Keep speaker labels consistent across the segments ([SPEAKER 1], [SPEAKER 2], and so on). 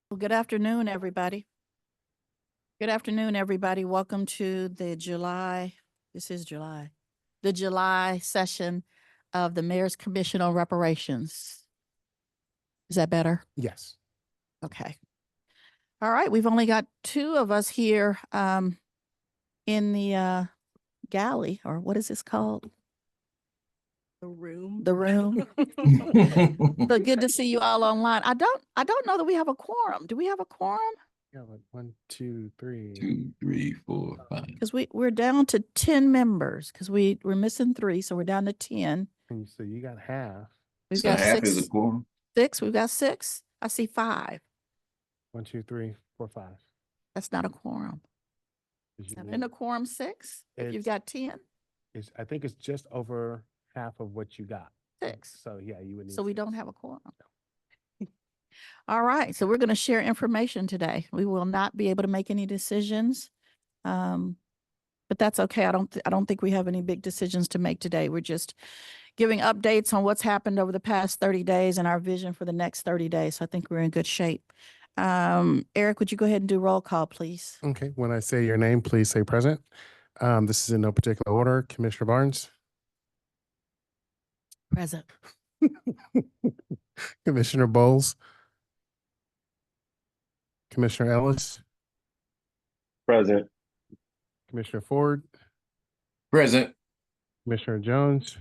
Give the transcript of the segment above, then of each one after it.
[SPEAKER 1] Well, good afternoon, everybody. Good afternoon, everybody. Welcome to the July session of the Mayor's Commission on Reparations. Is that better?
[SPEAKER 2] Yes.
[SPEAKER 1] Okay. All right, we've only got two of us here in the galley, or what is this called?
[SPEAKER 3] The room.
[SPEAKER 1] The room. So good to see you all online. I don't know that we have a quorum. Do we have a quorum?
[SPEAKER 2] Yeah, like 1, 2, 3.
[SPEAKER 4] 2, 3, 4, 5.
[SPEAKER 1] Because we're down to 10 members because we're missing 3, so we're down to 10.
[SPEAKER 2] And so you got half.
[SPEAKER 1] We've
[SPEAKER 4] So
[SPEAKER 1] got
[SPEAKER 4] half
[SPEAKER 1] six.
[SPEAKER 4] is a quorum.
[SPEAKER 1] 6. We've got 6. I see 5.
[SPEAKER 2] 1, 2, 3, 4, 5.
[SPEAKER 1] That's not a quorum.
[SPEAKER 2] 'Cause you
[SPEAKER 1] Isn't
[SPEAKER 2] need-
[SPEAKER 1] a quorum 6? If you've
[SPEAKER 2] It's-
[SPEAKER 1] got 10,
[SPEAKER 2] I think it's just over half of what you got.
[SPEAKER 1] 6.
[SPEAKER 2] So yeah, you would need.
[SPEAKER 1] So we
[SPEAKER 2] 6.
[SPEAKER 1] don't have a quorum. All right. So we're going to share information today. We will not be able to make any decisions. But that's okay. I don't think we have any big decisions to make today. We're just giving updates on what's happened over the past 30 days and our vision for the next 30 days. So I think we're in good shape. Eric, would you go ahead and do roll call, please?
[SPEAKER 2] Okay. When I say your name, please say present. This is in no particular order. Commissioner Barnes,
[SPEAKER 1] Present.
[SPEAKER 2] Commissioner Bowles, Commissioner Ellis,
[SPEAKER 5] Present.
[SPEAKER 2] Commissioner Ford,
[SPEAKER 4] Present.
[SPEAKER 2] Commissioner Jones,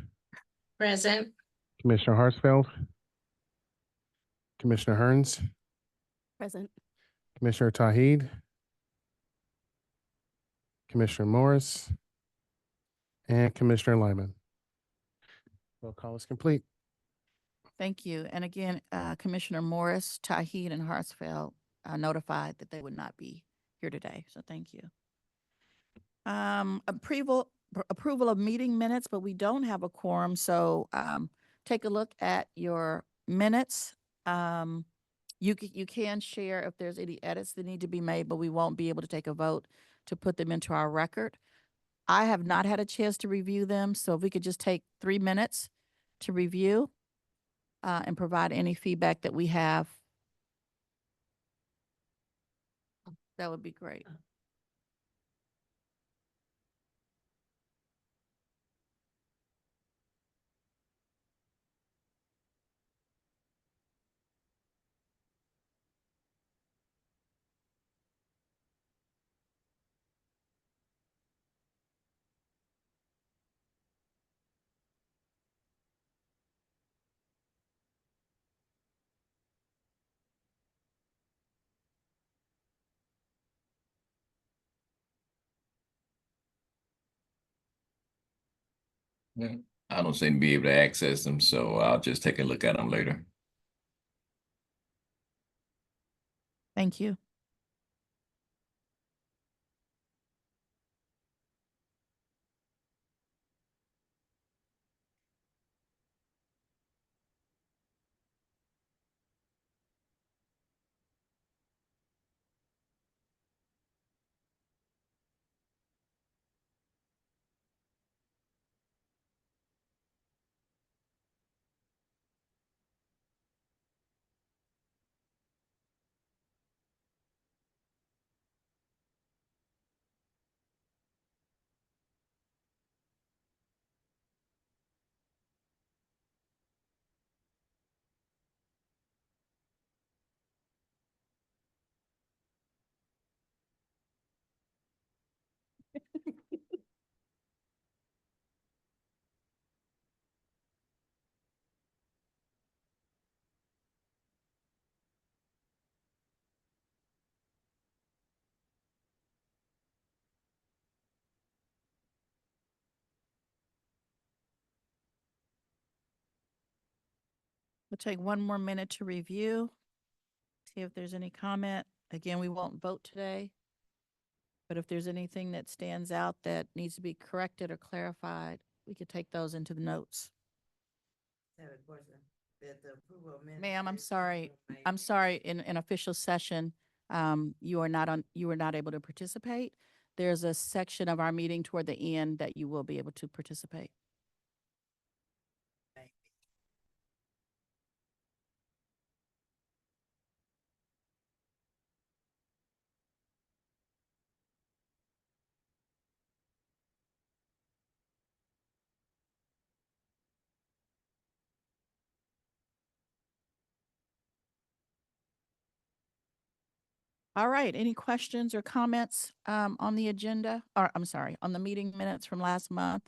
[SPEAKER 3] Present.
[SPEAKER 2] Commissioner Hartsfeld, Commissioner Hearns,
[SPEAKER 3] Present.
[SPEAKER 2] Commissioner Tauheed, Commissioner Morris, and Commissioner Lyman. Roll call is complete.
[SPEAKER 1] Thank you. And again, Commissioner Morris, Tauheed, and Hartsfeld notified that they would not be here today. So thank you. Approval of meeting minutes, but we don't have a quorum. So take a look at your minutes. You can share if there's any edits that need to be made, but we won't be able to take a vote to put them into our record. I have not had a chance to review them, so if we could just take 3 minutes to review and provide any feedback that we have, that would be great.
[SPEAKER 4] Yeah. I don't seem to be able to access them, so I'll just take a look at them later.
[SPEAKER 1] Thank you. We'll take 1 more minute to review, see if there's any comment. Again, we won't vote today, but if there's anything that stands out that needs to be corrected or clarified, we could take those into the notes. Ma'am, I'm sorry. In official session, you were not able to participate. There's a section of our meeting toward the end that you will be able to participate. All right, any questions or comments on the agenda? Or, I'm sorry, on the meeting minutes from last month?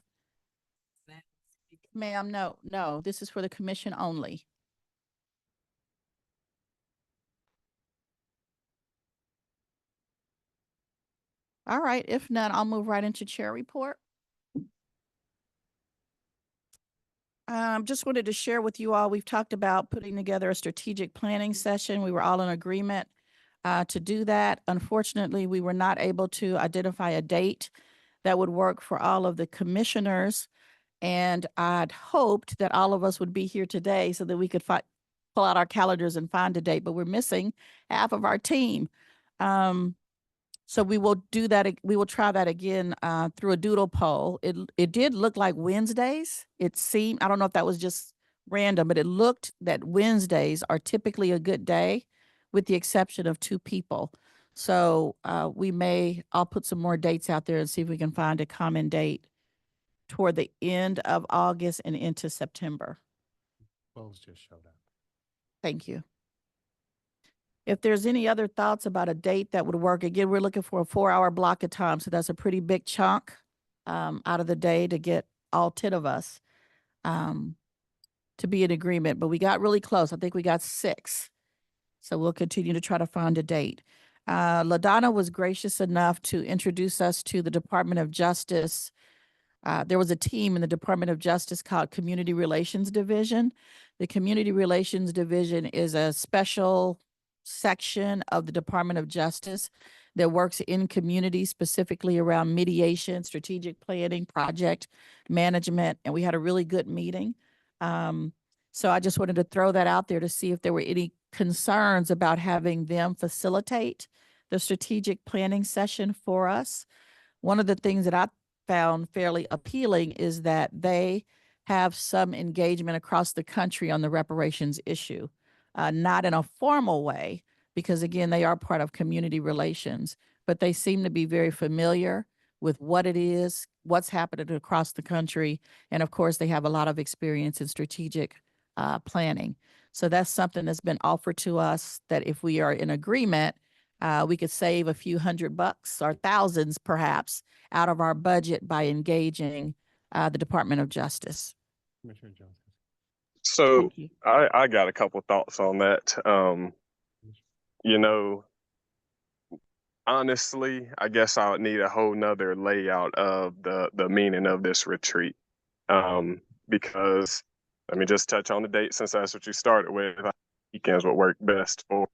[SPEAKER 1] Ma'am, no, this is for the commission only. All right, if none, I'll move right into chair report. Just wanted to share with you all, we've talked about putting together a strategic planning session. We were all in agreement to do that. Unfortunately, we were not able to identify a date that would work for all of the commissioners. And I'd hoped that all of us would be here today so that we could pull out our calendars and find a date, but we're missing half of our team. So we will do that. We will try that again through a doodle poll. It did look like Wednesdays. It seemed, I don't know if that was just random, but it looked that Wednesdays are typically a good day with the exception of 2 people. So I'll put some more dates out there and see if we can find a common date toward the end of August and into September.
[SPEAKER 2] Polls just showed up.
[SPEAKER 1] Thank you. If there's any other thoughts about a date that would work, again, we're looking for a 4-hour block of time. So that's a pretty big chunk out of the day to get all 10 of us to be in agreement. But we got really close. I think we got 6. So we'll continue to try to find a date. LaDonna was gracious enough to introduce us to the Department of Justice. There was a team in the Department of Justice called Community Relations Division. The Community Relations Division is a special section of the Department of Justice that works in communities, specifically around mediation, strategic planning, project management, and we had a really good meeting. So I just wanted to throw that out there to see if there were any concerns about having them facilitate the strategic planning session for us. One of the things that I found fairly appealing is that they have some engagement across the country on the reparations issue, not in a formal way, because again, they are part of community relations, but they seem to be very familiar with what it is, what's happening across the country. And of course, they have a lot of experience in strategic planning. So that's something that's been offered to us that if we are in agreement, we could save a few $100 or thousands perhaps out of our budget by engaging the Department of Justice.
[SPEAKER 2] Commissioner Jones.
[SPEAKER 5] So
[SPEAKER 1] Thank you.
[SPEAKER 5] I got a couple thoughts on that. You know, honestly, I guess I would need a whole nother layout of the meaning of this retreat. Because let me just touch on the date since that's what you started with. Weekends would work best for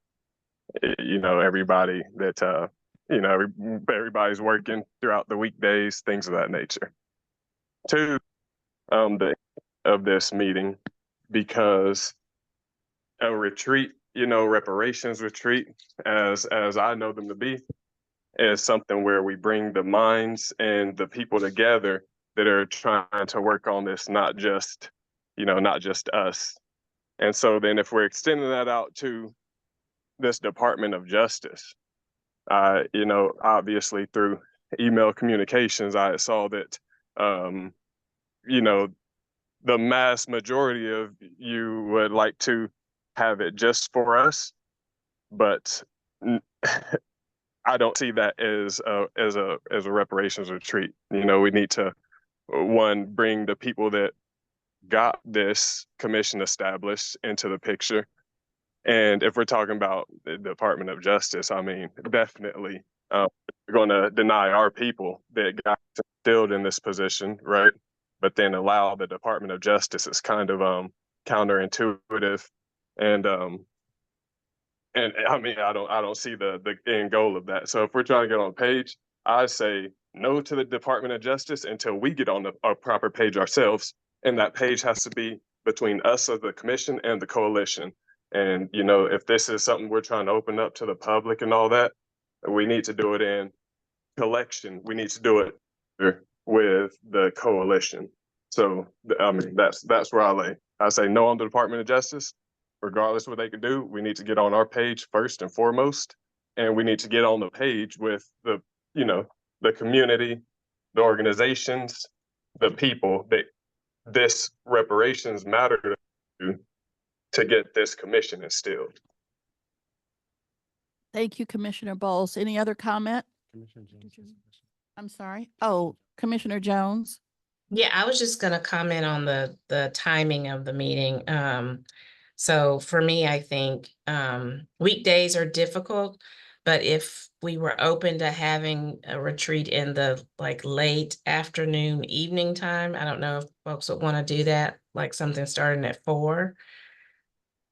[SPEAKER 5] everybody that everybody's working throughout the weekdays, things of that nature. 2, the of this meeting, because a retreat, reparations retreat, as I know them to be, is something where we bring the minds and the people together that are trying to work on this, not just us. And so then if we're extending that out to this Department of Justice, obviously through email communications, I saw that, the mass majority of you would like to have it just for us, but I don't see that as a reparations retreat. We need to, one, bring the people that got this commission established into the picture. And if we're talking about the Department of Justice, I mean, definitely we're going to deny our people that got instilled in this position, right? But then allow the Department of Justice is kind of counterintuitive, and I mean, I don't see the end goal of that. So if we're trying to get on a page, I say no to the Department of Justice until we get on a proper page ourselves, and that page has to be between us as the commission and the coalition. And if this is something we're trying to open up to the public and all that, we need to do it in collection. We need to do it with the coalition. So I mean, that's where I lay. I say no on the Department of Justice. Regardless of what they can do, we need to get on our page first and foremost, and we need to get on the page with the community, the organizations, the people that this reparations matter to get this commission instilled.
[SPEAKER 1] Thank you, Commissioner Bowles. Any other comment?
[SPEAKER 2] Commissioner Jones has a question.
[SPEAKER 1] I'm sorry. Oh, Commissioner Jones.
[SPEAKER 3] Yeah, I was just gonna comment on the timing of the meeting. So for me, I think weekdays are difficult, but if we were open to having a retreat in the like late afternoon, evening time, I don't know if folks would want to do that, like something starting at 4.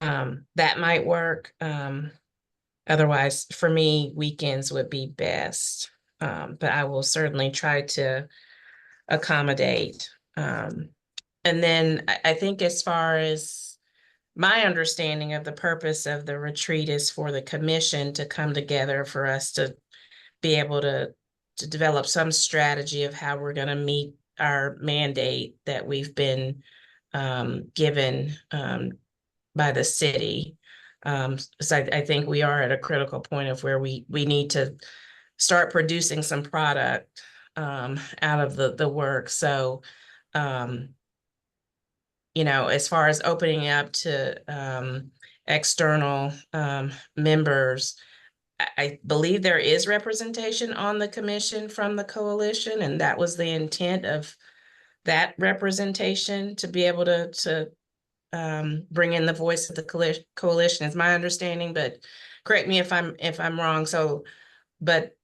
[SPEAKER 3] That might work. Otherwise, for me, weekends would be best. But I will certainly try to accommodate. And then I think as far as my understanding of the purpose of the retreat is for the commission to come together for us to be able to develop some strategy of how we're going to meet our mandate that we've been given by the city. So I think we are at a critical point of where we need to start producing some product out of the work. So, you know, as far as opening up to external members, I believe there is representation on the commission from the coalition, and that was the intent of that representation, to be able to bring in the voice of the coalition is my understanding, but correct me if I'm wrong. So, but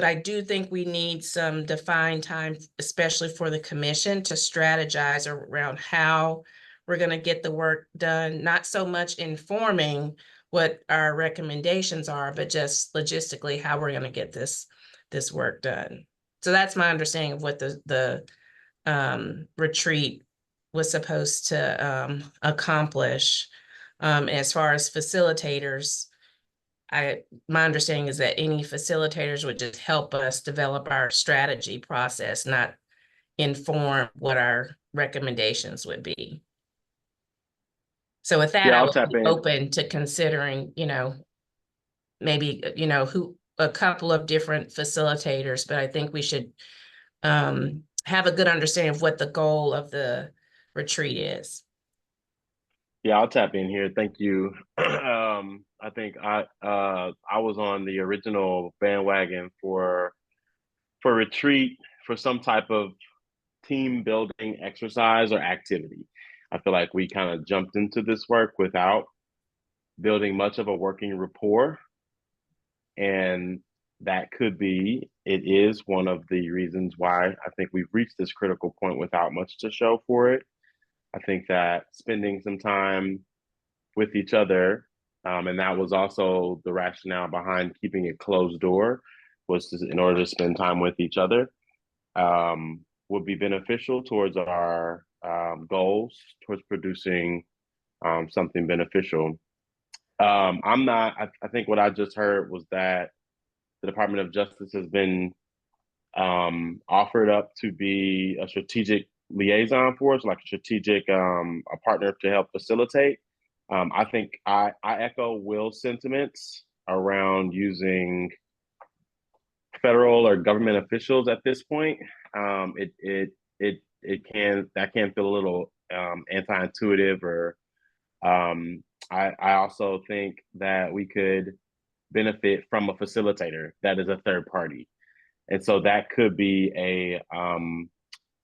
[SPEAKER 3] I do think we need some defined time, especially for the commission, to strategize around how we're going to get the work done, not so much informing what our recommendations are, but just logistically how we're going to get this work done. So that's my understanding of what the retreat was supposed to accomplish. As far as facilitators, my understanding is that any facilitators would just help us develop our strategy process, not inform what our recommendations would be. So with that,
[SPEAKER 6] Yeah,
[SPEAKER 3] I
[SPEAKER 6] I'll
[SPEAKER 3] would
[SPEAKER 6] tap
[SPEAKER 3] be
[SPEAKER 6] in.
[SPEAKER 3] open to considering, you know, maybe, you know, a couple of different facilitators, but I think we should have a good understanding of what the goal of the retreat is.
[SPEAKER 6] Yeah, I'll tap in here. Thank you. I think I was on the original bandwagon for retreat for some type of team building exercise or activity. I feel like we kind of jumped into this work without building much of a working rapport. And that it is one of the reasons why I think we've reached this critical point without much to show for it. I think that spending some time with each other, and that was also the rationale behind keeping it closed door, was in order to spend time with each other, would be beneficial towards our goals, towards producing something beneficial. I think what I just heard was that the Department of Justice has been offered up to be a strategic liaison for us, like a strategic a partner to help facilitate. I think I echo Will's sentiments around using federal or government officials at this point. That can feel a little anti-intuitive, or I also think that we could benefit from a facilitator that is a third party. And so that could be a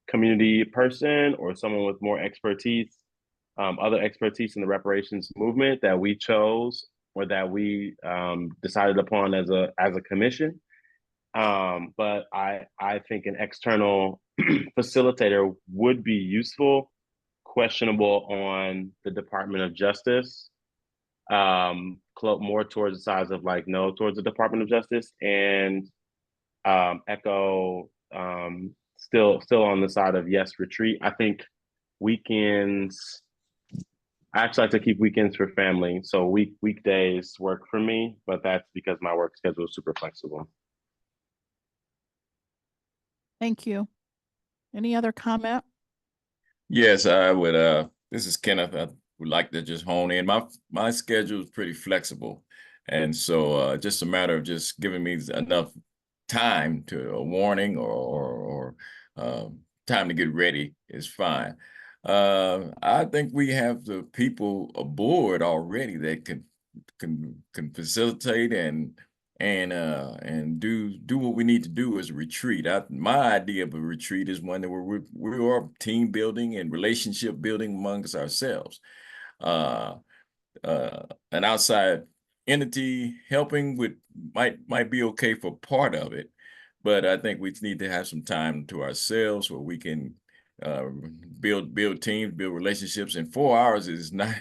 [SPEAKER 6] community person or someone with more expertise, other expertise in the reparations movement that we chose or that we decided upon as a commission. But I think an external facilitator would be useful, questionable on the Department of Justice, more towards the size of like no towards the Department of Justice, and echo still on the side of yes retreat. I think weekends, I actually like to keep weekends for family, so weekdays work for me, but that's because my work schedule is super flexible.
[SPEAKER 1] Thank you. Any other comment?
[SPEAKER 4] Yes, I would. This is Kenneth. I would like to just hone in. My schedule is pretty flexible, and so just a matter of just giving me enough time to a warning or time to get ready is fine. I think we have the people aboard already that can can facilitate and do what we need to do as a retreat. My idea of a retreat is one that we are team building and relationship building amongst ourselves. An outside entity helping might be okay for part of it, but I think we need to have some time to ourselves where we can build teams, build relationships. And 4 hours is not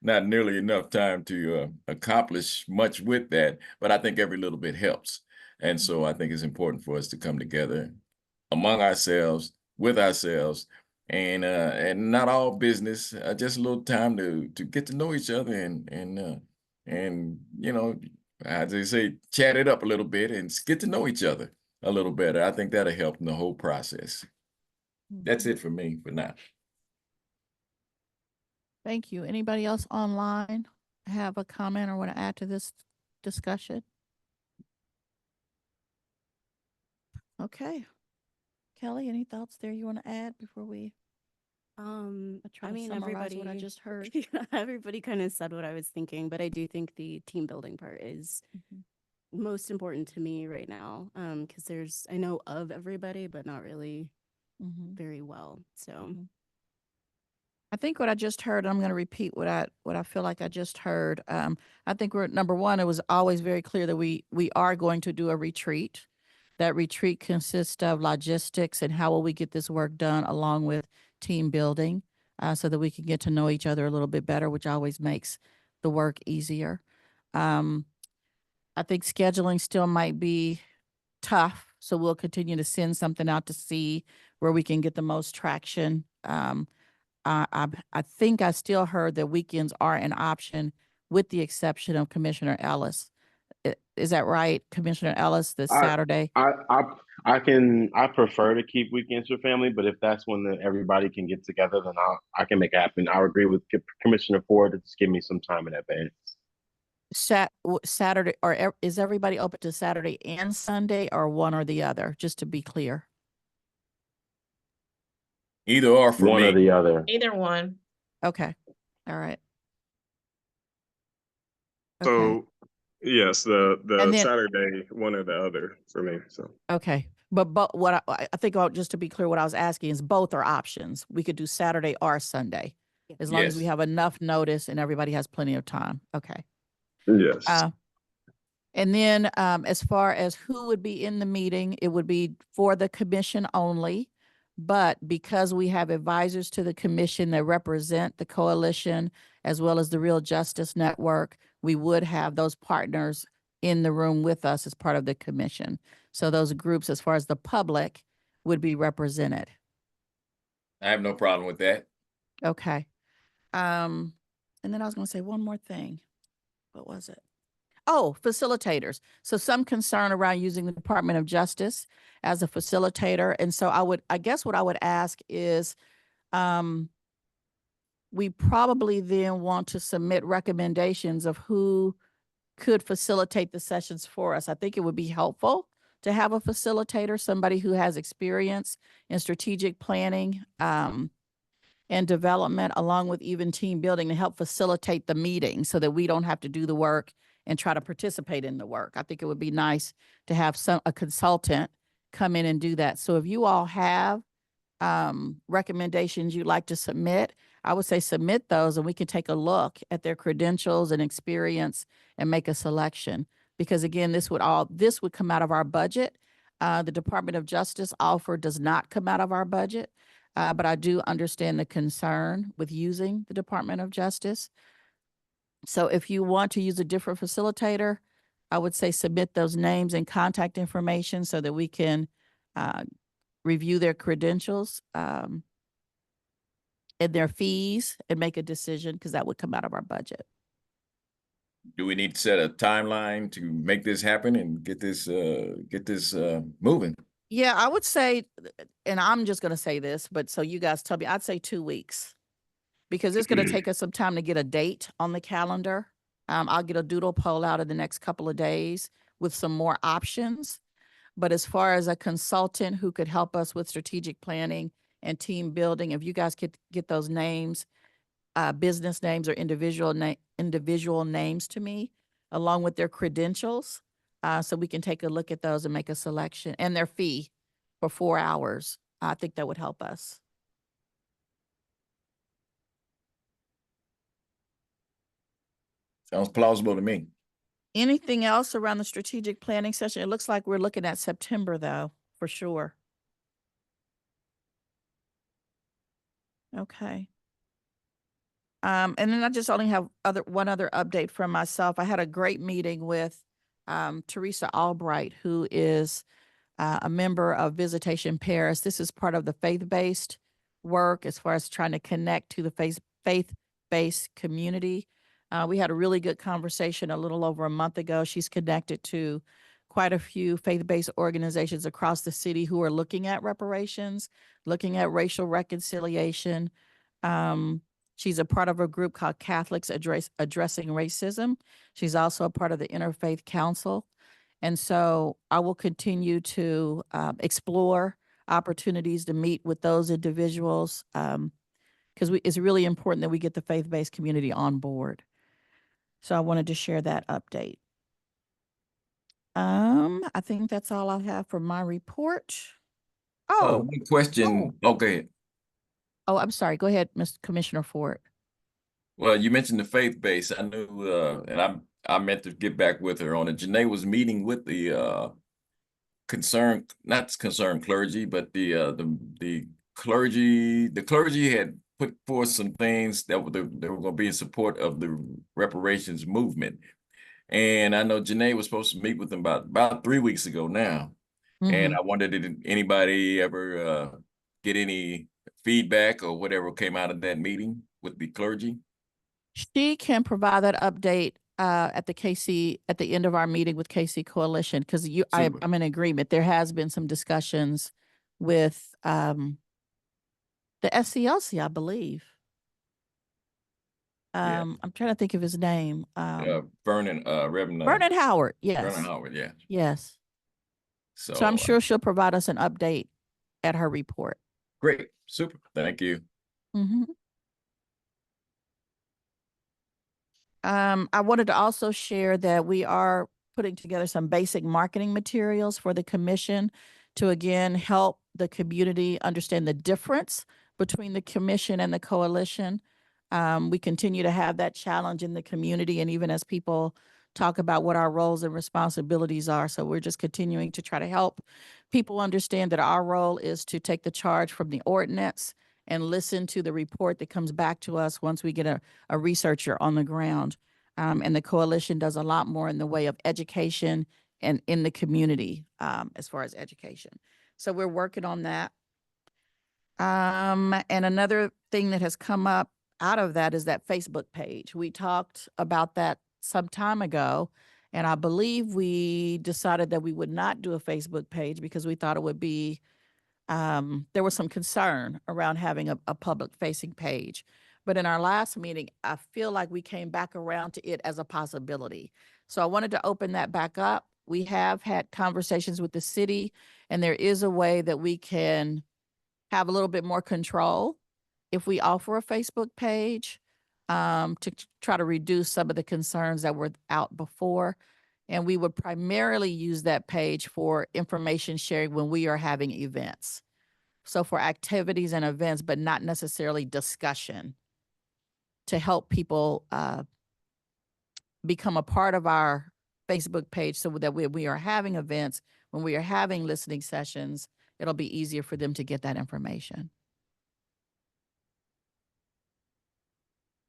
[SPEAKER 4] nearly enough time to accomplish much with that. But I think every little bit helps, and so I think it's important for us to come together among ourselves, with ourselves, and not all business, just a little time to get to know each other and you know, as they say, chat it up a little bit and get to know each other a little better. I think that'll help in the whole process. That's it for me for now.
[SPEAKER 1] Thank you. Anybody else online have a comment or want to add to this discussion? Okay. Kelly, any thoughts there you want to add before we try
[SPEAKER 7] I
[SPEAKER 1] to
[SPEAKER 7] mean,
[SPEAKER 1] summarize what I
[SPEAKER 7] everybody
[SPEAKER 1] just heard?
[SPEAKER 7] everybody kind of said what I was thinking, but I do think the team building part is most important to me right now. Because I know of everybody, but not really very well. So
[SPEAKER 1] I think what I just heard, I'm going to repeat what I feel like I just heard. I think we're number one. It was always very clear that we are going to do a retreat. That retreat consists of logistics and how will we get this work done, along with team building, so that we can get to know each other a little bit better, which always makes the work easier. I think scheduling still might be tough, so we'll continue to send something out to see where we can get the most traction. I think I still heard that weekends are an option, with the exception of Commissioner Ellis. Is that right, Commissioner Ellis? This Saturday?
[SPEAKER 6] I prefer to keep weekends for family, but if that's when everybody can get together, then I can make it happen. I agree with Commissioner Ford to just give me some time in advance.
[SPEAKER 1] Saturday, or is everybody open to Saturday and Sunday, or one or the other? Just to be clear.
[SPEAKER 4] Either or for
[SPEAKER 6] one
[SPEAKER 4] me.
[SPEAKER 6] or the other.
[SPEAKER 3] Either one.
[SPEAKER 1] Okay. All right. Okay.
[SPEAKER 5] So yes, the
[SPEAKER 1] And then-
[SPEAKER 5] Saturday, one or the other for me. So
[SPEAKER 1] Okay. But what I think, just to be clear, what I was asking is both are options. We could do Saturday or Sunday, as long as we
[SPEAKER 4] Yes.
[SPEAKER 1] have enough notice and everybody has plenty of time. Okay.
[SPEAKER 5] yes.
[SPEAKER 1] And then as far as who would be in the meeting, it would be for the commission only. But because we have advisors to the commission that represent the coalition as well as the Real Justice Network, we would have those partners in the room with us as part of the commission. So those groups, as far as the public, would be represented.
[SPEAKER 4] I have no problem with that.
[SPEAKER 1] Okay. And then I was going to say one more thing. What was it? Oh, facilitators. So some concern around using the Department of Justice as a facilitator. And so I guess what I would ask is, we probably then want to submit recommendations of who could facilitate the sessions for us. I think it would be helpful to have a facilitator, somebody who has experience in strategic planning, and development, along with even team building, to help facilitate the meeting so that we don't have to do the work and try to participate in the work. I think it would be nice to have a consultant come in and do that. So if you all have recommendations you'd like to submit, I would say submit those and we can take a look at their credentials and experience and make a selection. Because again, this would come out of our budget. The Department of Justice offer does not come out of our budget. But I do understand the concern with using the Department of Justice. So if you want to use a different facilitator, I would say submit those names and contact information so that we can review their credentials and their fees and make a decision, because that would come out of our budget.
[SPEAKER 4] Do we need to set a timeline to make this happen and get this moving?
[SPEAKER 1] Yeah, I would say, and I'm just going to say this, but so you guys tell me, I'd say 2 weeks, because it's going to take us some time to get a date on the calendar. I'll get a doodle poll out in the next couple of days with some more options. But as far as a consultant who could help us with strategic planning and team building, if you guys could get those names, business names or individual individual names to me along with their credentials. So we can take a look at those and make a selection and their fee for 4 hours. I think that would help us.
[SPEAKER 4] Sounds plausible to me.
[SPEAKER 1] Anything else around the strategic planning session? It looks like we're looking at September though, for sure. Okay. And then I just only have one other update from myself. I had a great meeting with Teresa Albright, who is a member of Visitation Paris. This is part of the faith-based work as far as trying to connect to the faith-based community. We had a really good conversation a little over a month ago. She's connected to quite a few faith-based organizations across the city who are looking at reparations, looking at racial reconciliation. She's a part of a group called Catholics Addressing Racism. She's also a part of the Interfaith Council. And so I will continue to explore opportunities to meet with those individuals because it's really important that we get the faith-based community on board. So I wanted to share that update. I think that's all I have for my report.
[SPEAKER 4] One question. Okay.
[SPEAKER 1] Oh, I'm sorry. Go ahead, Mr. Commissioner Ford.
[SPEAKER 4] Well, you mentioned the faith base. I knew, and I meant to get back with her on it. Janae was meeting with the not concerned clergy, but the clergy had put forth some things that they were going to be in support of the reparations movement. And I know Janae was supposed to meet with them about 3 weeks ago now. And I wondered, did anybody ever get any feedback or whatever came out of that meeting with the clergy?
[SPEAKER 1] She can provide that update at the end of our meeting with KC Coalition, because I'm in agreement. There has been some discussions with the SCLC, I believe. I'm trying to think of his name.
[SPEAKER 4] Vernon, Reverend
[SPEAKER 1] Vernon Howard. Yes.
[SPEAKER 4] Vernon Howard, yeah.
[SPEAKER 1] Yes.
[SPEAKER 4] So
[SPEAKER 1] I'm sure she'll provide us an update at her report.
[SPEAKER 4] Great. Super. Thank you.
[SPEAKER 1] I wanted to also share that we are putting together some basic marketing materials for the commission to, again, help the community understand the difference between the commission and the coalition. We continue to have that challenge in the community, and even as people talk about what our roles and responsibilities are. So we're just continuing to try to help people understand that our role is to take the charge from the ordinance and listen to the report that comes back to us once we get a researcher on the ground. And the coalition does a lot more in the way of education and in the community as far as education. So we're working on that. And another thing that has come up out of that is that Facebook page. We talked about that some time ago, and I believe we decided that we would not do a Facebook page because we thought it would be there was some concern around having a public facing page. But in our last meeting, I feel like we came back around to it as a possibility. So I wanted to open that back up. We have had conversations with the city, and there is a way that we can have a little bit more control if we offer a Facebook page to try to reduce some of the concerns that were out before. And we would primarily use that page for information sharing when we are having events. So for activities and events, but not necessarily discussion, to help people become a part of our Facebook page so that when we are having events, when we are having listening sessions, it'll be easier for them to get that information.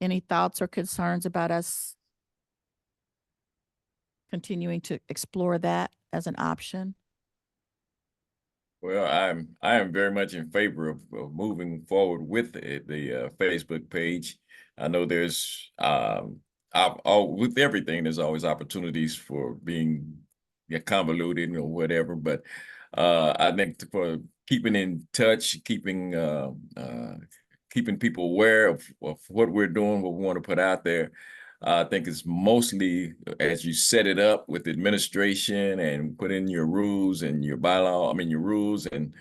[SPEAKER 1] Any thoughts or concerns about us continuing to explore that as an option?
[SPEAKER 4] Well, I am very much in favor of moving forward with the Facebook page. I know there's with everything, there's always opportunities for being convoluted or whatever, but I think for keeping in touch, keeping people aware of what we're doing, what we want to put out there. I think it's mostly as you set it up with administration and put in your rules and your your rules and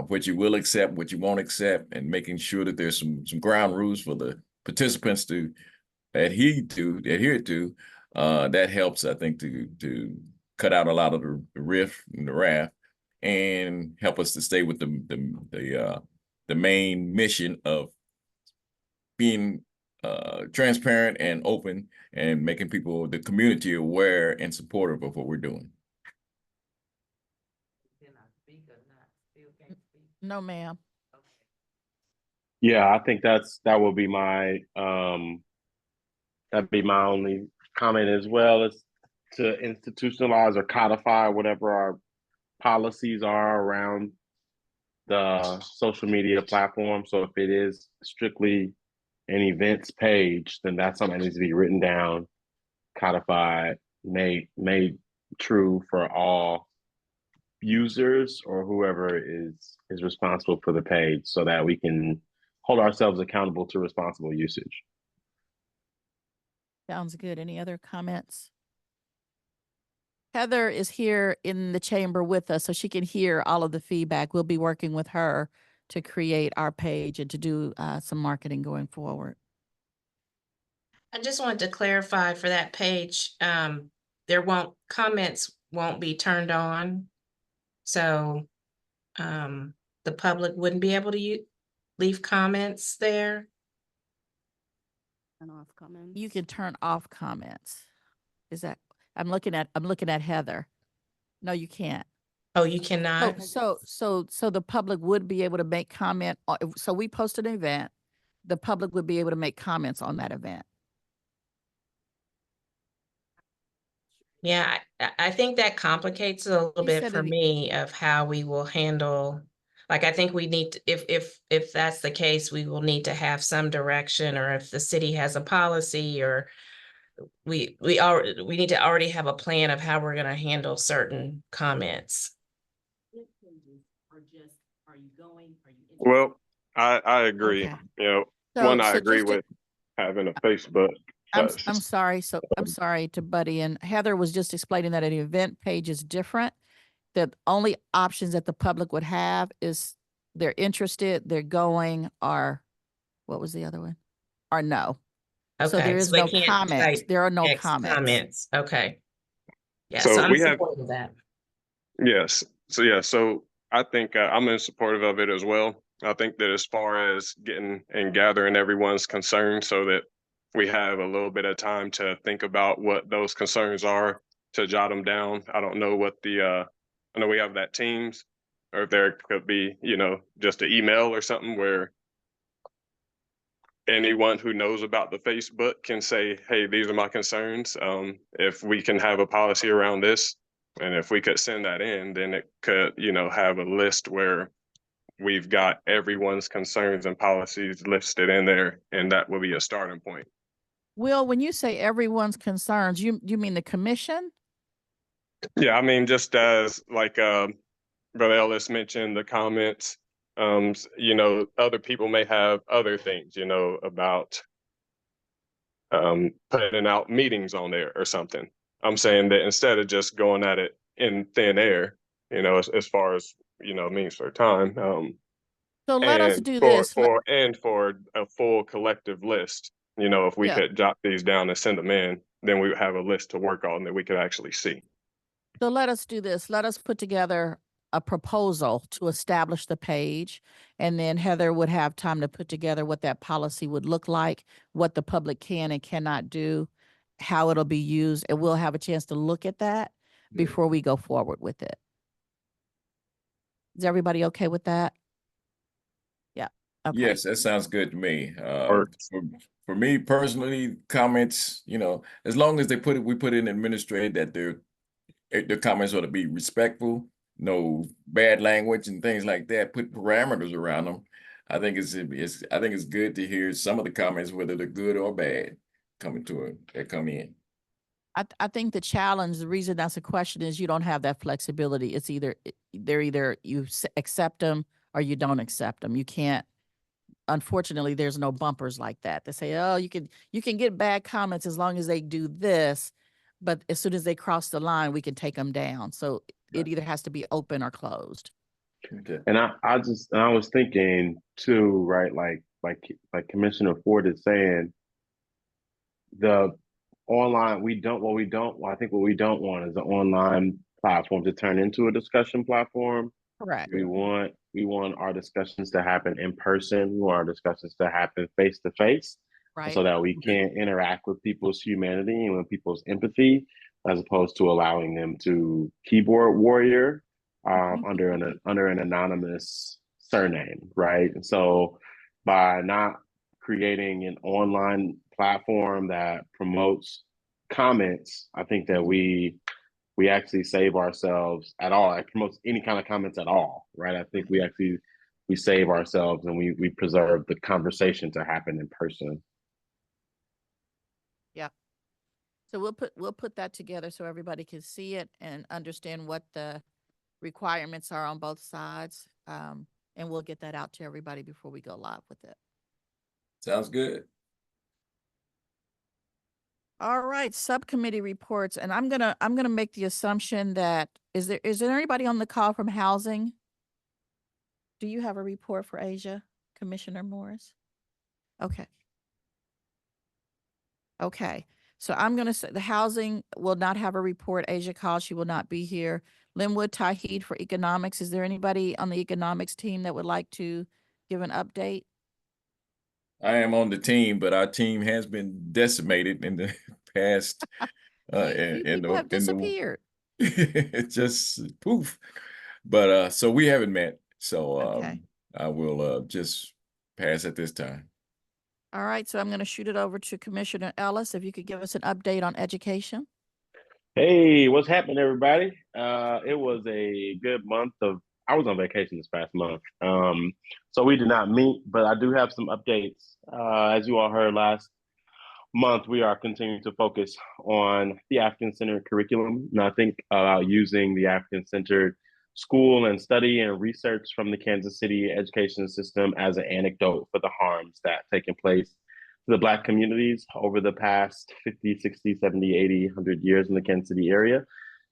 [SPEAKER 4] what you will accept, what you won't accept, and making sure that there's some ground rules for the participants to adhere to, that helps, I think, to cut out a lot of the riff and the raft, and help us to stay with the main mission of being transparent and open, and making people, the community, aware and supportive of what we're doing.
[SPEAKER 1] No, ma'am.
[SPEAKER 6] Yeah, I think that will be my that'd be my only comment, as well as to institutionalize or codify whatever our policies are around the social media platform. So if it is strictly an events page, then that's something that needs to be written down, codified, made true for all users or whoever is responsible for the page, so that we can hold ourselves accountable to responsible usage.
[SPEAKER 1] Sounds good. Any other comments? Heather is here in the chamber with us, so she can hear all of the feedback. We'll be working with her to create our page and to do some marketing going forward.
[SPEAKER 3] I just wanted to clarify for that page, comments won't be turned on. So the public wouldn't be able to leave comments there.
[SPEAKER 7] Turn off comments.
[SPEAKER 1] You can turn off comments. Is that, I'm looking at Heather. No, you can't.
[SPEAKER 3] Oh, you cannot?
[SPEAKER 1] So the public would be able to make comment. So we posted an event, the public would be able to make comments on that event.
[SPEAKER 3] Yeah, I think that complicates it a little
[SPEAKER 1] You
[SPEAKER 3] bit
[SPEAKER 1] said
[SPEAKER 3] for
[SPEAKER 1] it-
[SPEAKER 3] me of how we will handle. Like, I think we need to, if that's the case, we will need to have some direction, or if the city has a policy, or we need to already have a plan of how we're going to handle certain comments.
[SPEAKER 5] Well, I agree.
[SPEAKER 1] Okay.
[SPEAKER 5] You know,
[SPEAKER 1] So
[SPEAKER 5] I agree
[SPEAKER 1] just to-
[SPEAKER 5] with having a Facebook. But
[SPEAKER 1] I'm sorry. So I'm sorry to buddy in. Heather was just explaining that an event page is different. The only options that the public would have is they're interested, they're going, or what was the other one? Or no. So
[SPEAKER 3] Okay,
[SPEAKER 1] there is
[SPEAKER 3] they
[SPEAKER 1] no
[SPEAKER 3] can't
[SPEAKER 1] comments.
[SPEAKER 3] type
[SPEAKER 1] There are no
[SPEAKER 3] X
[SPEAKER 1] comments.
[SPEAKER 3] Okay. Yeah,
[SPEAKER 5] So
[SPEAKER 3] so I'm
[SPEAKER 5] we have-
[SPEAKER 3] supportive of that.
[SPEAKER 5] yes. So I think I'm in supportive of it as well. I think that as far as getting and gathering everyone's concerns, so that we have a little bit of time to think about what those concerns are, to jot them down. I don't know what I know we have that Teams, or if there could be, just an email or something where anyone who knows about the Facebook can say, hey, these are my concerns. If we can have a policy around this, and if we could send that in, then it could, have a list where we've got everyone's concerns and policies listed in there, and that will be a starting point.
[SPEAKER 1] Will, when you say everyone's concerns, you mean the commission?
[SPEAKER 5] Yeah, I mean, just as like Brother Ellis mentioned, the comments, other people may have other things, about putting out meetings on there or something. I'm saying that instead of just going at it in thin air, as far as, means for time,
[SPEAKER 1] So let us
[SPEAKER 5] and
[SPEAKER 1] do
[SPEAKER 5] for
[SPEAKER 1] this.
[SPEAKER 5] for a full collective list, if we
[SPEAKER 1] Yeah.
[SPEAKER 5] could jot these down and send them in, then we would have a list to work on that we could actually see.
[SPEAKER 1] So let us do this. Let us put together a proposal to establish the page, and then Heather would have time to put together what that policy would look like, what the public can and cannot do, how it'll be used, and we'll have a chance to look at that before we go forward with it. Is everybody okay with that? Yeah. Okay.
[SPEAKER 4] Yes, that sounds good to me.
[SPEAKER 5] Works.
[SPEAKER 4] For me personally, comments, as long as we put in administrative that their comments ought to be respectful, no bad language and things like that. Put parameters around them. I think it's good to hear some of the comments, whether they're good or bad, that come in.
[SPEAKER 1] I think the challenge, the reason that's a question is you don't have that flexibility. It's either you accept them or you don't accept them. You can't. Unfortunately, there's no bumpers like that. They say, oh, you can get bad comments as long as they do this, but as soon as they cross the line, we can take them down. So it either has to be open or closed.
[SPEAKER 4] Okay.
[SPEAKER 6] And I was thinking too, right? Like Commissioner Ford is saying, the online, I think what we don't want is the online platform to turn into a discussion platform.
[SPEAKER 1] Correct.
[SPEAKER 6] We want our discussions to happen in person. We want our discussions to happen face to face,
[SPEAKER 1] Right.
[SPEAKER 6] so that we can interact with people's humanity and with people's empathy, as opposed to allowing them to keyboard warrior under an anonymous surname, right? And so, by not creating an online platform that promotes comments, I think that we actually save ourselves at all. It promotes any kind of comments at all, right? I think we save ourselves, and we preserve the conversation to happen in person.
[SPEAKER 1] Yeah. So we'll put that together so everybody can see it and understand what the requirements are on both sides. And we'll get that out to everybody before we go live with it.
[SPEAKER 4] Sounds good.
[SPEAKER 1] All right, subcommittee reports, and I'm gonna make the assumption that is there anybody on the call from housing? Do you have a report for Asia, Commissioner Morris? Okay. Okay, so I'm gonna say the housing will not have a report. Asia called, she will not be here. Linwood Tahid for economics. Is there anybody on the economics team that would like to give an update?
[SPEAKER 4] I am on the team, but our team has been decimated in the past.
[SPEAKER 1] Few people have disappeared.
[SPEAKER 4] It just poof. But so we haven't met. So
[SPEAKER 1] Okay.
[SPEAKER 4] I will just pass at this time.
[SPEAKER 1] All right, so I'm going to shoot it over to Commissioner Ellis. If you could give us an update on education.
[SPEAKER 6] Hey, what's happening, everybody? It was a good month I was on vacation this past month. So we did not meet, but I do have some updates. As you all heard last month, we are continuing to focus on the African-centered curriculum. And I think about using the African-centered school and study and research from the Kansas City education system as an anecdote for the harms that taken place to the Black communities over the past 50, 60, 70, 80, 100 years in the Kansas City area.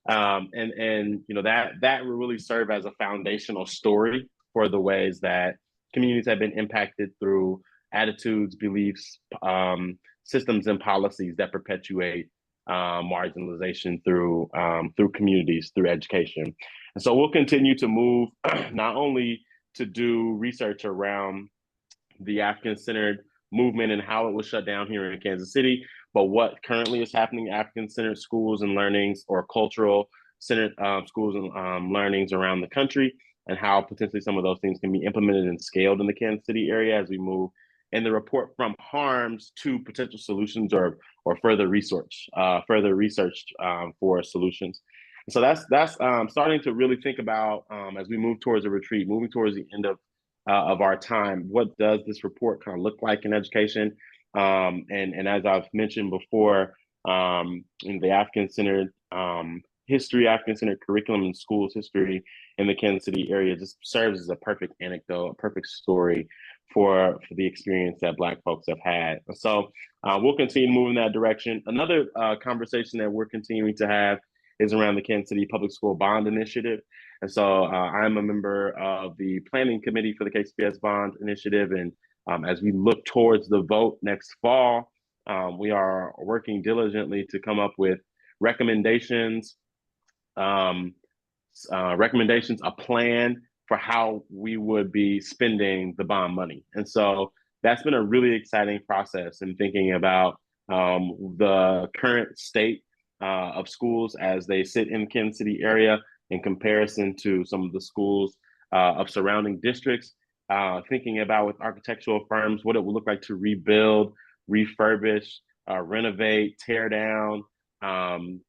[SPEAKER 6] And you know, that will really serve as a foundational story for the ways that communities have been impacted through attitudes, beliefs, systems, and policies that perpetuate marginalization through communities, through education. And so we'll continue to move not only to do research around the African-centered movement and how it was shut down here in Kansas City, but what currently is happening in African-centered schools and learnings, or cultural-centered schools and learnings around the country, and how potentially some of those things can be implemented and scaled in the Kansas City area as we move in the report from harms to potential solutions, or further research for solutions. So that's starting to really think about, as we move towards a retreat, moving towards the end of our time, what does this report kind of look like in education? And as I've mentioned before, in the African-centered history, African-centered curriculum in schools history in the Kansas City area just serves as a perfect anecdote, a perfect story for the experience that Black folks have had. So we'll continue to move in that direction. Another conversation that we're continuing to have is around the Kansas City Public School Bond Initiative. And so I'm a member of the planning committee for the KCPS Bond Initiative. And as we look towards the vote next fall, we are working diligently to come up with recommendations, a plan for how we would be spending the bond money. And so that's been a really exciting process in thinking about the current state of schools as they sit in the Kansas City area in comparison to some of the schools of surrounding districts, thinking about with architectural firms what it would look like to rebuild, refurbish, renovate, tear down,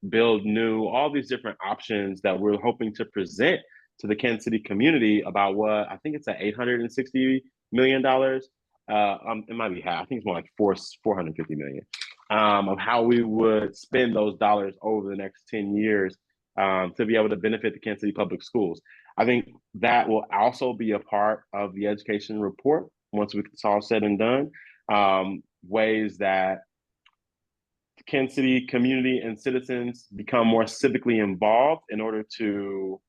[SPEAKER 6] build new, all these different options that we're hoping to present to the Kansas City community about what I think it's at $860 million. It might be half. I think it's more like 450 million. Of how we would spend those dollars over the next 10 years to be able to benefit the Kansas City public schools. I think that will also be a part of the education report once it's all said and done. Ways that the Kansas City community and citizens become more civically involved in order to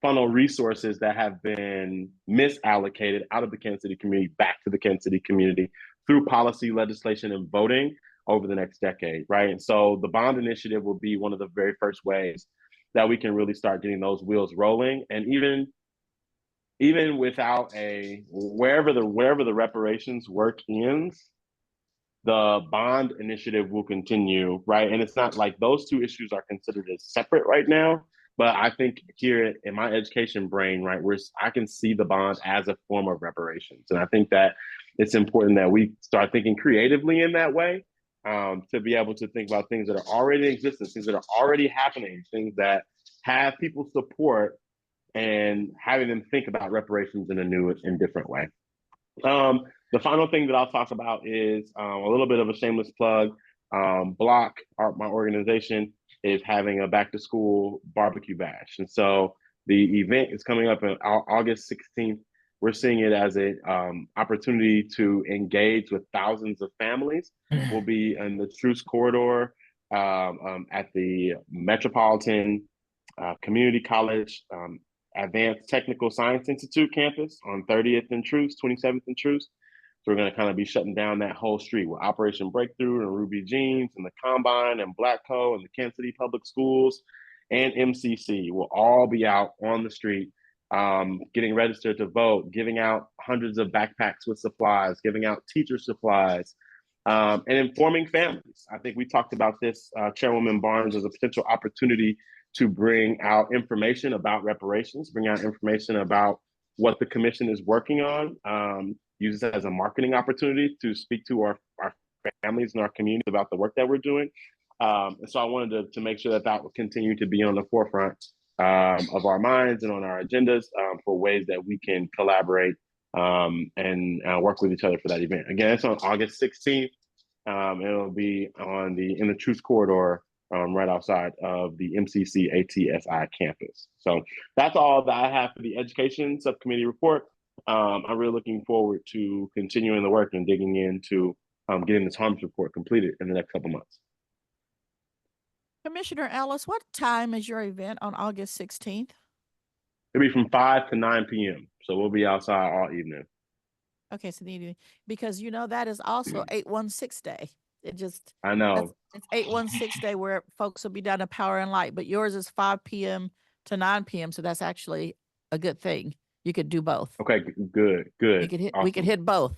[SPEAKER 6] funnel resources that have been misallocated out of the Kansas City community back to the Kansas City community through policy, legislation, and voting over the next decade, right? And so the bond initiative will be one of the very first ways that we can really start getting those wheels rolling. And even without wherever the reparations work ends, the bond initiative will continue, right? And it's not like those two issues are considered as separate right now, but I think here in my education brain, right, I can see the bond as a form of reparations. And I think that it's important that we start thinking creatively in that way, to be able to think about things that are already in existence, things that are already happening, things that have people's support, and having them think about reparations in a new and different way. The final thing that I'll talk about is a little bit of a shameless plug. Block, my organization, is having a back to school barbecue bash. And so the event is coming up on August 16th. We're seeing it as an opportunity to engage with thousands of families. We'll be in the Truce Corridor at the Metropolitan Community College Advanced Technical Science Institute campus on 30th and Truce, 27th and Truce. So we're going to kind of be shutting down that whole street with Operation Breakthrough and Ruby Jeans and the Combine and Blackco and the Kansas City Public Schools and MCC will all be out on the street, getting registered to vote, giving out hundreds of backpacks with supplies, giving out teacher supplies, and informing families. I think we talked about this, Chairwoman Barnes, as a potential opportunity to bring out information about reparations, bring out information about what the commission is working on, use this as a marketing opportunity to speak to our families and our community about the work that we're doing. And so I wanted to make sure that that would continue to be on the forefront of our minds and on our agendas for ways that we can collaborate and work with each other for that event. Again, it's on August 16th. It'll be in the Truce Corridor, right outside of the MCC ATSI campus. So that's all that I have for the education subcommittee report. I'm really looking forward to continuing the work and digging into getting this harms report completed in the next couple months.
[SPEAKER 1] Commissioner Ellis, what time is your event on August 16th?
[SPEAKER 6] It'll be from 5 to 9 p.m. So we'll be outside all evening.
[SPEAKER 1] Okay, so because that is also 816 day.
[SPEAKER 6] I know.
[SPEAKER 1] It's 816 day where folks will be down to Power and Light, but yours is 5 p.m. to 9 p.m. So that's actually a good thing. You could do both.
[SPEAKER 6] Okay, good.
[SPEAKER 1] We could hit both.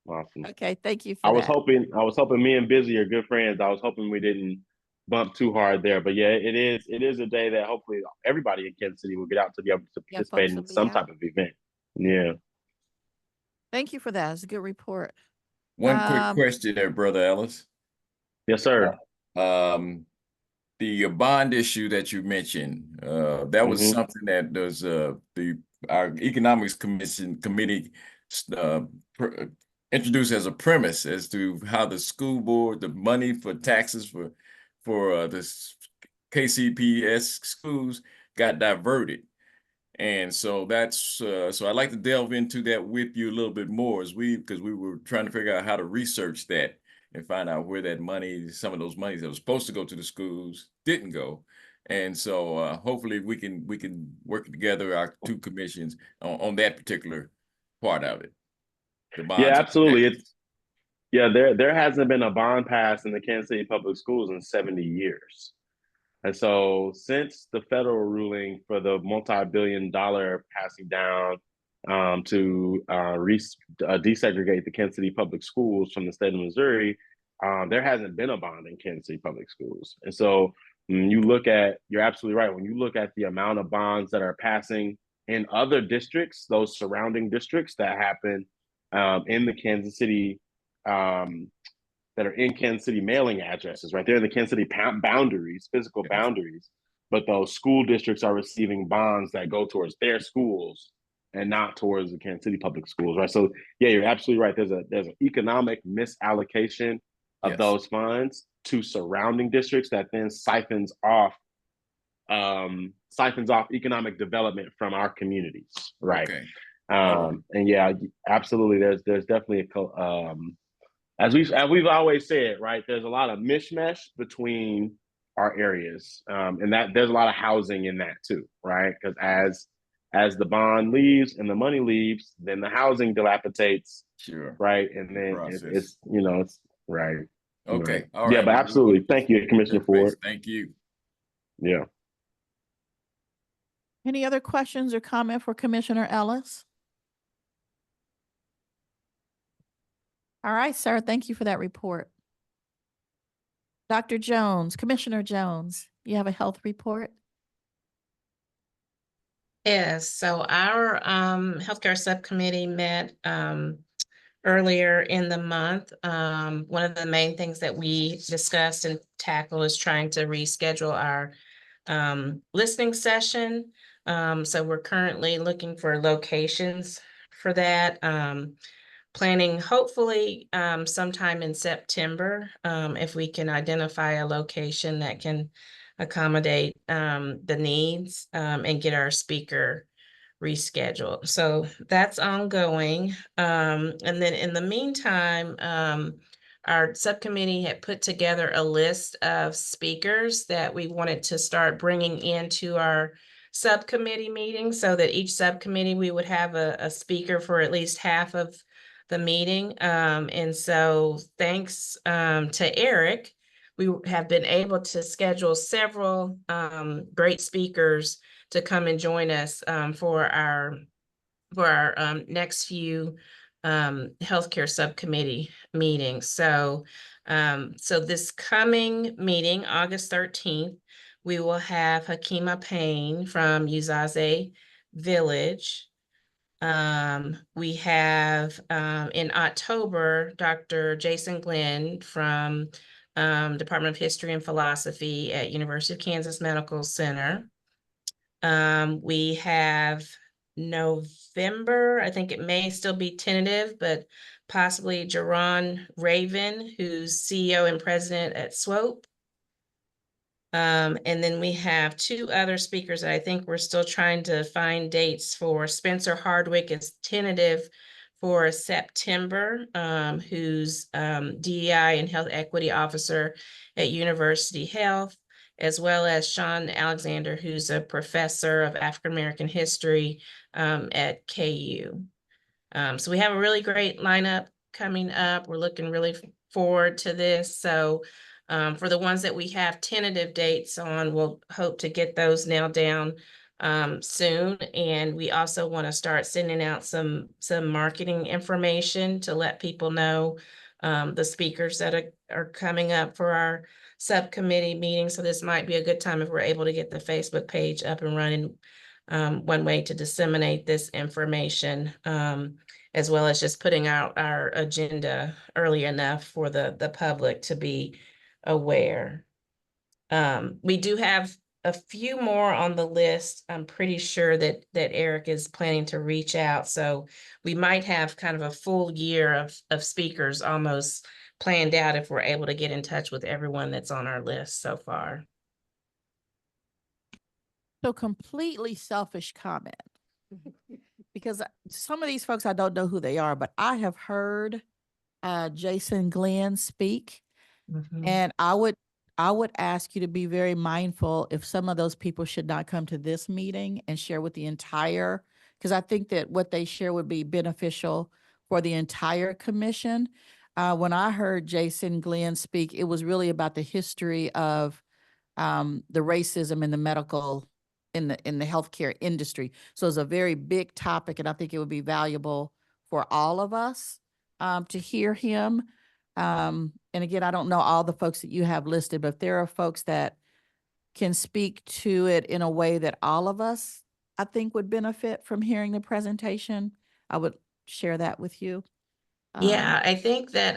[SPEAKER 6] Awesome.
[SPEAKER 1] Okay, thank you for
[SPEAKER 6] I
[SPEAKER 1] that.
[SPEAKER 6] was hoping me and Busy are good friends. I was hoping we didn't bump too hard there, but yeah, it is a day that hopefully everybody in Kansas City will get out to be able to participate in some type of event. Yeah.
[SPEAKER 1] Thank you for that. It's a good report.
[SPEAKER 4] One quick question there, Brother Ellis.
[SPEAKER 6] Yes, sir.
[SPEAKER 4] The bond issue that you mentioned, that was something that was our Economics Committee introduced as a premise as to how the school board, the money for taxes for the KCPS schools got diverted. And so that's so I'd like to delve into that with you a little bit more because we were trying to figure out how to research that and find out where that money, some of those monies that was supposed to go to the schools didn't go. And so hopefully we can work together, our two commissions, on that particular part of it.
[SPEAKER 6] Yeah, absolutely. There hasn't been a bond passed in the Kansas City Public Schools in 70 years. And so since the federal ruling for the multi-billion-dollar passing down to desegregate the Kansas City Public Schools from the state of Missouri, there hasn't been a bond in Kansas City Public Schools. And so when you look at, you're absolutely right, when you look at the amount of bonds that are passing in other districts, those surrounding districts that happen in the Kansas City, that are in Kansas City mailing addresses, right? They're in the Kansas City boundaries, physical boundaries, but those school districts are receiving bonds that go towards their schools and not towards the Kansas City public schools, right? So yeah, you're absolutely right. There's an economic misallocation of those funds to surrounding districts that then siphons off economic development from our communities, right?
[SPEAKER 4] Okay.
[SPEAKER 6] And yeah, absolutely. There's definitely as we've always said, right, there's a lot of mishmash between our areas, and that there's a lot of housing in that too, right? Because as the bond leaves and the money leaves, then the housing dilapidates,
[SPEAKER 4] Sure.
[SPEAKER 6] right? And
[SPEAKER 4] The
[SPEAKER 6] then
[SPEAKER 4] process.
[SPEAKER 6] it's, you know, it's right.
[SPEAKER 4] Okay.
[SPEAKER 6] Right.
[SPEAKER 4] All
[SPEAKER 6] Yeah,
[SPEAKER 4] right.
[SPEAKER 6] but
[SPEAKER 4] Well,
[SPEAKER 6] absolutely. Thank you, Commissioner
[SPEAKER 4] touch base.
[SPEAKER 6] Ford.
[SPEAKER 4] Thank you.
[SPEAKER 6] Yeah.
[SPEAKER 1] Any other questions or comment for Commissioner Ellis? All right, sir. Thank you for that report. Dr. Jones, Commissioner Jones, you have a health report?
[SPEAKER 3] Yes, so our healthcare subcommittee met earlier in the month. One of the main things that we discussed and tackled is trying to reschedule our listening session. So we're currently looking for locations for that. Planning hopefully sometime in September, if we can identify a location that can accommodate the needs and get our speaker rescheduled. So that's ongoing. And then in the meantime, our subcommittee had put together a list of speakers that we wanted to start bringing into our subcommittee meeting, so that each subcommittee we would have a speaker for at least half of the meeting. And so thanks to Eric, we have been able to schedule several great speakers to come and join us for our next few healthcare subcommittee meetings. So this coming meeting, August 13th, we will have Hakima Payne from Uzaze Village. We have in October, Dr. Jason Glenn from Department of History and Philosophy at University of Kansas Medical Center. We have November, I think it may still be tentative, but possibly Jerron Raven, who's CEO and president at SWOPE. And then we have two other speakers that I think we're still trying to find dates for. Spencer Hardwick is tentative for September, who's DEI and Health Equity Officer at University Health, as well as Sean Alexander, who's a professor of African American history at KU. So we have a really great lineup coming up. We're looking really forward to this. So for the ones that we have tentative dates on, we'll hope to get those nailed down soon. And we also want to start sending out some marketing information to let people know the speakers that are coming up for our subcommittee meeting. So this might be a good time if we're able to get the Facebook page up and running. One way to disseminate this information, as well as just putting out our agenda early enough for the public to be aware. We do have a few more on the list. I'm pretty sure that Eric is planning to reach out. So we might have kind of a full year of speakers almost planned out if we're able to get in touch with everyone that's on our list so far.
[SPEAKER 1] So completely selfish comment. Because some of these folks, I don't know who they are, but I have heard Jason Glenn speak.
[SPEAKER 3] Mhm.
[SPEAKER 1] And I would ask you to be very mindful if some of those people should not come to this meeting and share with the entire, because I think that what they share would be beneficial for the entire commission. When I heard Jason Glenn speak, it was really about the history of the racism in the medical, in the healthcare industry. So it's a very big topic, and I think it would be valuable for all of us to hear him. And again, I don't know all the folks that you have listed, but if there are folks that can speak to it in a way that all of us, I think, would benefit from hearing the presentation, I would share that with you.
[SPEAKER 3] Yeah, I think that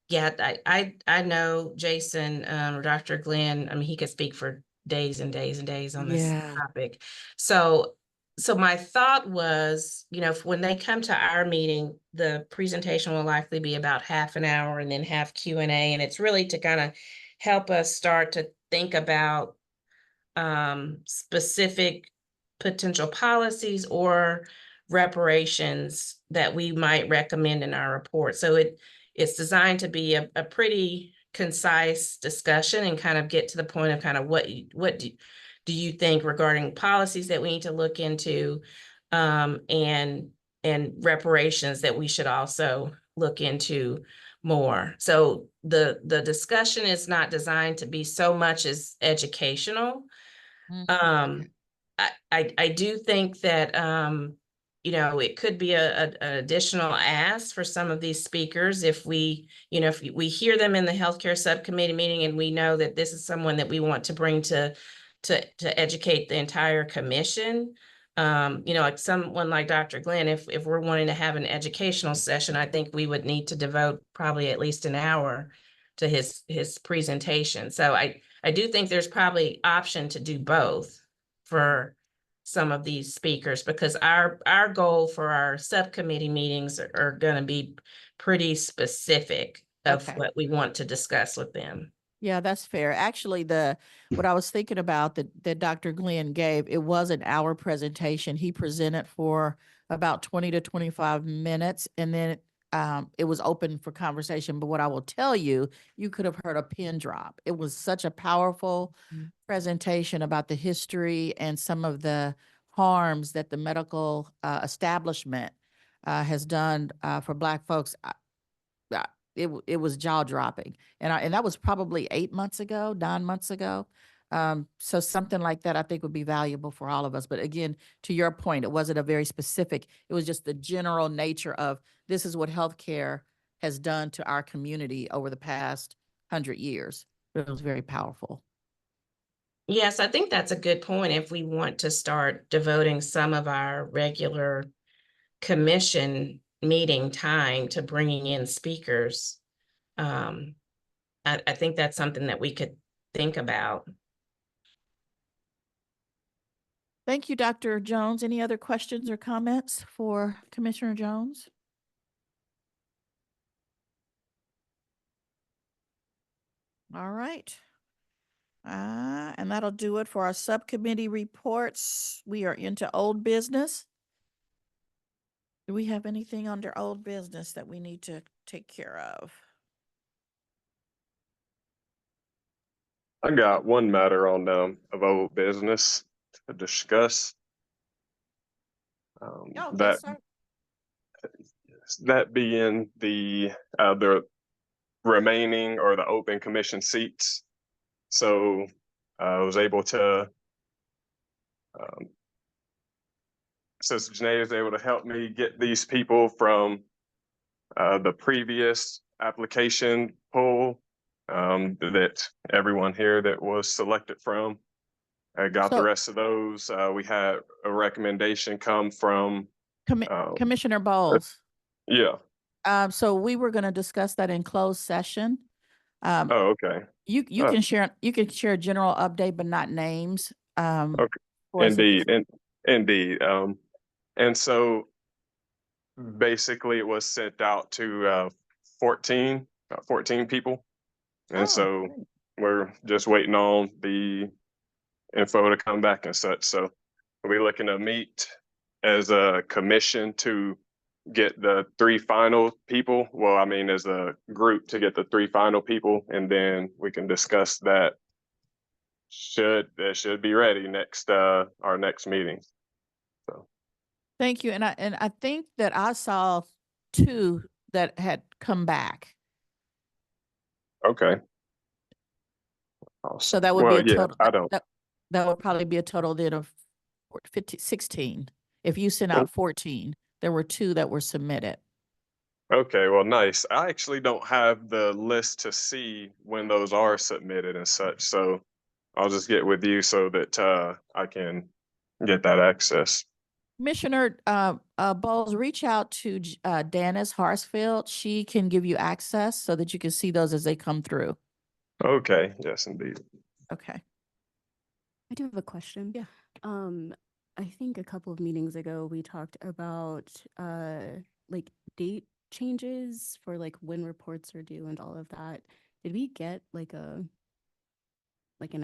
[SPEAKER 3] yeah, I know Jason or Dr. Glenn. I mean, he could speak for days and days and days on this
[SPEAKER 1] Yeah.
[SPEAKER 3] topic. So my thought was, you know, when they come to our meeting, the presentation will likely be about half an hour and then have Q&A, and it's really to kind of help us start to think about specific potential policies or reparations that we might recommend in our report. So it's designed to be a pretty concise discussion and kind of get to the point of kind of what do you think regarding policies that we need to look into, and reparations that we should also look into more. So the discussion is not designed to be so much as educational.
[SPEAKER 1] Mm,
[SPEAKER 3] I do think that, you know, it could be an additional ask for some of these speakers if we, you know, if we hear them in the healthcare subcommittee meeting and we know that this is someone that we want to bring to educate the entire commission. You know, like someone like Dr. Glenn, if we're wanting to have an educational session, I think we would need to devote probably at least an hour to his presentation. So I do think there's probably option to do both for some of these speakers, because our goal for our subcommittee meetings are going to be pretty specific of
[SPEAKER 1] Okay.
[SPEAKER 3] what we want to discuss with them.
[SPEAKER 1] Yeah, that's fair. Actually, what I was thinking about that Dr. Glenn gave, it was an hour presentation. He presented for about 20 to 25 minutes, and then it was open for conversation. But what I will tell you, you could have heard a pin drop. It was such a powerful presentation about the history and some of the harms that the medical establishment has done for Black folks. It was jaw dropping, and that was probably 8 months ago, 9 months ago. So something like that I think would be valuable for all of us. But again, to your point, it wasn't a very specific. It was just the general nature of this is what healthcare has done to our community over the past 100 years. It was very powerful.
[SPEAKER 3] Yes, I think that's a good point. If we want to start devoting some of our regular commission meeting time to bringing in speakers, I think that's something that we could think about.
[SPEAKER 1] Thank you, Dr. Jones. Any other questions or comments for Commissioner Jones? All right. And that'll do it for our subcommittee reports. We are into old business. Do we have anything under old business that we need to take care of?
[SPEAKER 5] I got one matter on of old business to discuss.
[SPEAKER 1] Oh,
[SPEAKER 5] That
[SPEAKER 1] yes, sir.
[SPEAKER 5] that being the remaining or the open commission seats. So I was able to, since Janae is able to help me get these people from the previous application pool that everyone here that was selected from. I got the
[SPEAKER 1] So-
[SPEAKER 5] rest of those. We had a recommendation come from,
[SPEAKER 1] Commissioner Bowles.
[SPEAKER 5] yeah.
[SPEAKER 1] So we were going to discuss that in closed session.
[SPEAKER 5] Oh, okay.
[SPEAKER 1] You
[SPEAKER 5] Oh.
[SPEAKER 1] can share a general update, but not names.
[SPEAKER 5] Okay.
[SPEAKER 1] for us at this-
[SPEAKER 5] Indeed. Indeed. And so basically it was sent out to 14 people. And
[SPEAKER 1] Oh,
[SPEAKER 5] so
[SPEAKER 1] great.
[SPEAKER 5] we're just waiting on the info to come back and such. So we're looking to meet as a commission to get the 3 final people. Well, I mean, as a group to get the 3 final people, and then we can discuss that. Should be ready next our next meeting. So
[SPEAKER 1] Thank you. And I think that I saw 2 that had come back.
[SPEAKER 5] okay.
[SPEAKER 1] So that would be
[SPEAKER 5] Well,
[SPEAKER 1] a
[SPEAKER 5] yeah,
[SPEAKER 1] total.
[SPEAKER 5] I don't.
[SPEAKER 1] That would probably be a total then of 16. If you sent
[SPEAKER 5] Oh.
[SPEAKER 1] out 14, there were 2 that were submitted.
[SPEAKER 5] Okay, well, nice. I actually don't have the list to see when those are submitted and such, so I'll just get with you so that I can get that access.
[SPEAKER 1] Commissioner Bowles, reach out to Dennis Harsfield. She can give you access so that you can see those as they come through.
[SPEAKER 5] Okay, yes, indeed.
[SPEAKER 1] Okay.
[SPEAKER 7] I do have a question.
[SPEAKER 1] Yeah.
[SPEAKER 7] I think a couple of meetings ago we talked about like date changes for like when reports are due and all of that. Did we get like an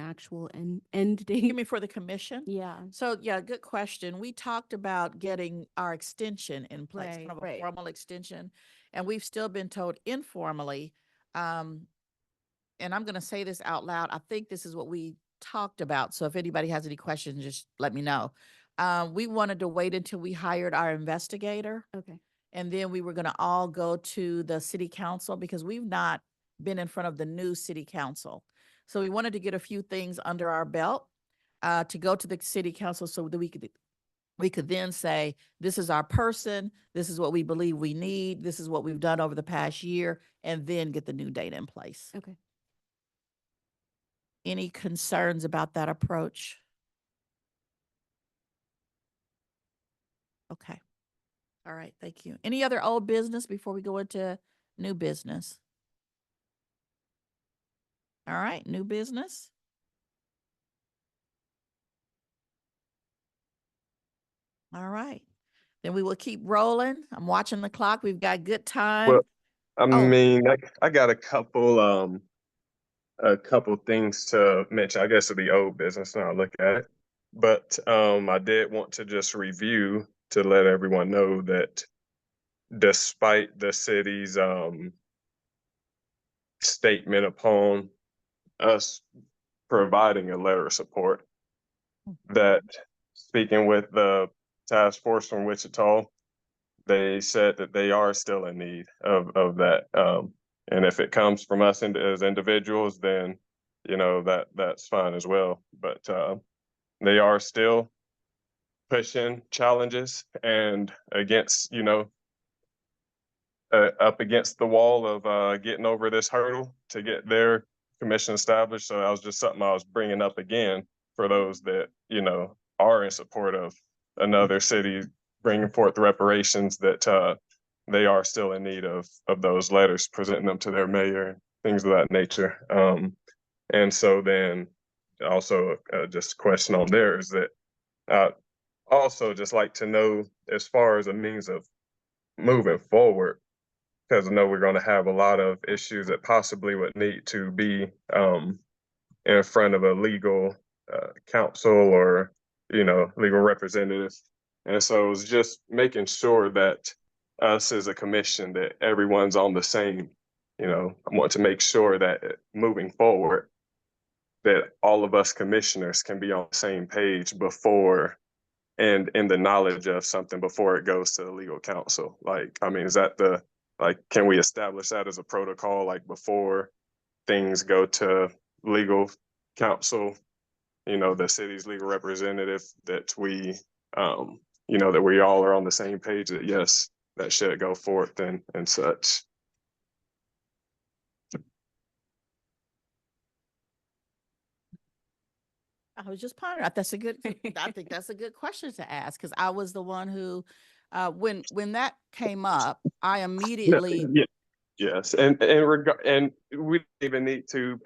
[SPEAKER 7] actual end
[SPEAKER 1] You
[SPEAKER 7] date?
[SPEAKER 1] mean for the commission?
[SPEAKER 7] Yeah.
[SPEAKER 1] So, yeah, good question. We talked about getting our extension in place, kind of a
[SPEAKER 7] Right.
[SPEAKER 1] formal extension, and we've still been told informally, and I'm going to say this out loud. I think this is what we talked about. So if anybody has any questions, just let me know. We wanted to wait until we hired our investigator.
[SPEAKER 7] Okay.
[SPEAKER 1] And then we were gonna all go to the city council because we've not been in front of the new city council. So we wanted to get a few things under our belt, to go to the city council so that we could then say, this is our person, this is what we believe we need, this is what we've done over the past year, and then get the new data in place.
[SPEAKER 7] Okay.
[SPEAKER 1] Any concerns about that approach? Okay. All right, thank you. Any other old business before we go into new business? All right, new business. All right, then we will keep rolling. I'm watching the clock. We've got good time.
[SPEAKER 5] Well, I
[SPEAKER 1] Oh.
[SPEAKER 5] mean, I got a couple things to mention. I guess it'll be old business now. I look at it, but I did want to just review to let everyone know that despite the city's statement upon us providing a letter of support, that speaking with the task force from Wichita, they said that they are still in need of that. And if it comes from us as individuals, then that's fine as well. But they are still pushing challenges and against up against the wall of getting over this hurdle to get their commission established. So that was just something I was bringing up again for those that are in support of another city bringing forth reparations, that they are still in need of those letters, presenting them to their mayor, things of that nature. And so then also just a question on there is that also just like to know, as far as a means of moving forward, because I know we're going to have a lot of issues that possibly would need to be in front of a legal counsel or legal representative. And so it was just making sure that us as a commission, that everyone's on the same, I want to make sure that moving forward, that all of us commissioners can be on the same page before and in the knowledge of something before it goes to the legal counsel. Like, I mean, is that can we establish that as a protocol, like before things go to legal counsel, the city's legal representative, that we, that we all are on the same page, that yes, that should go forth and such.
[SPEAKER 1] I was just pondering. That's a good. I think that's a good question to ask, because I was the one who, when that came up, I immediately.
[SPEAKER 5] Yeah, yes, and we don't even need to.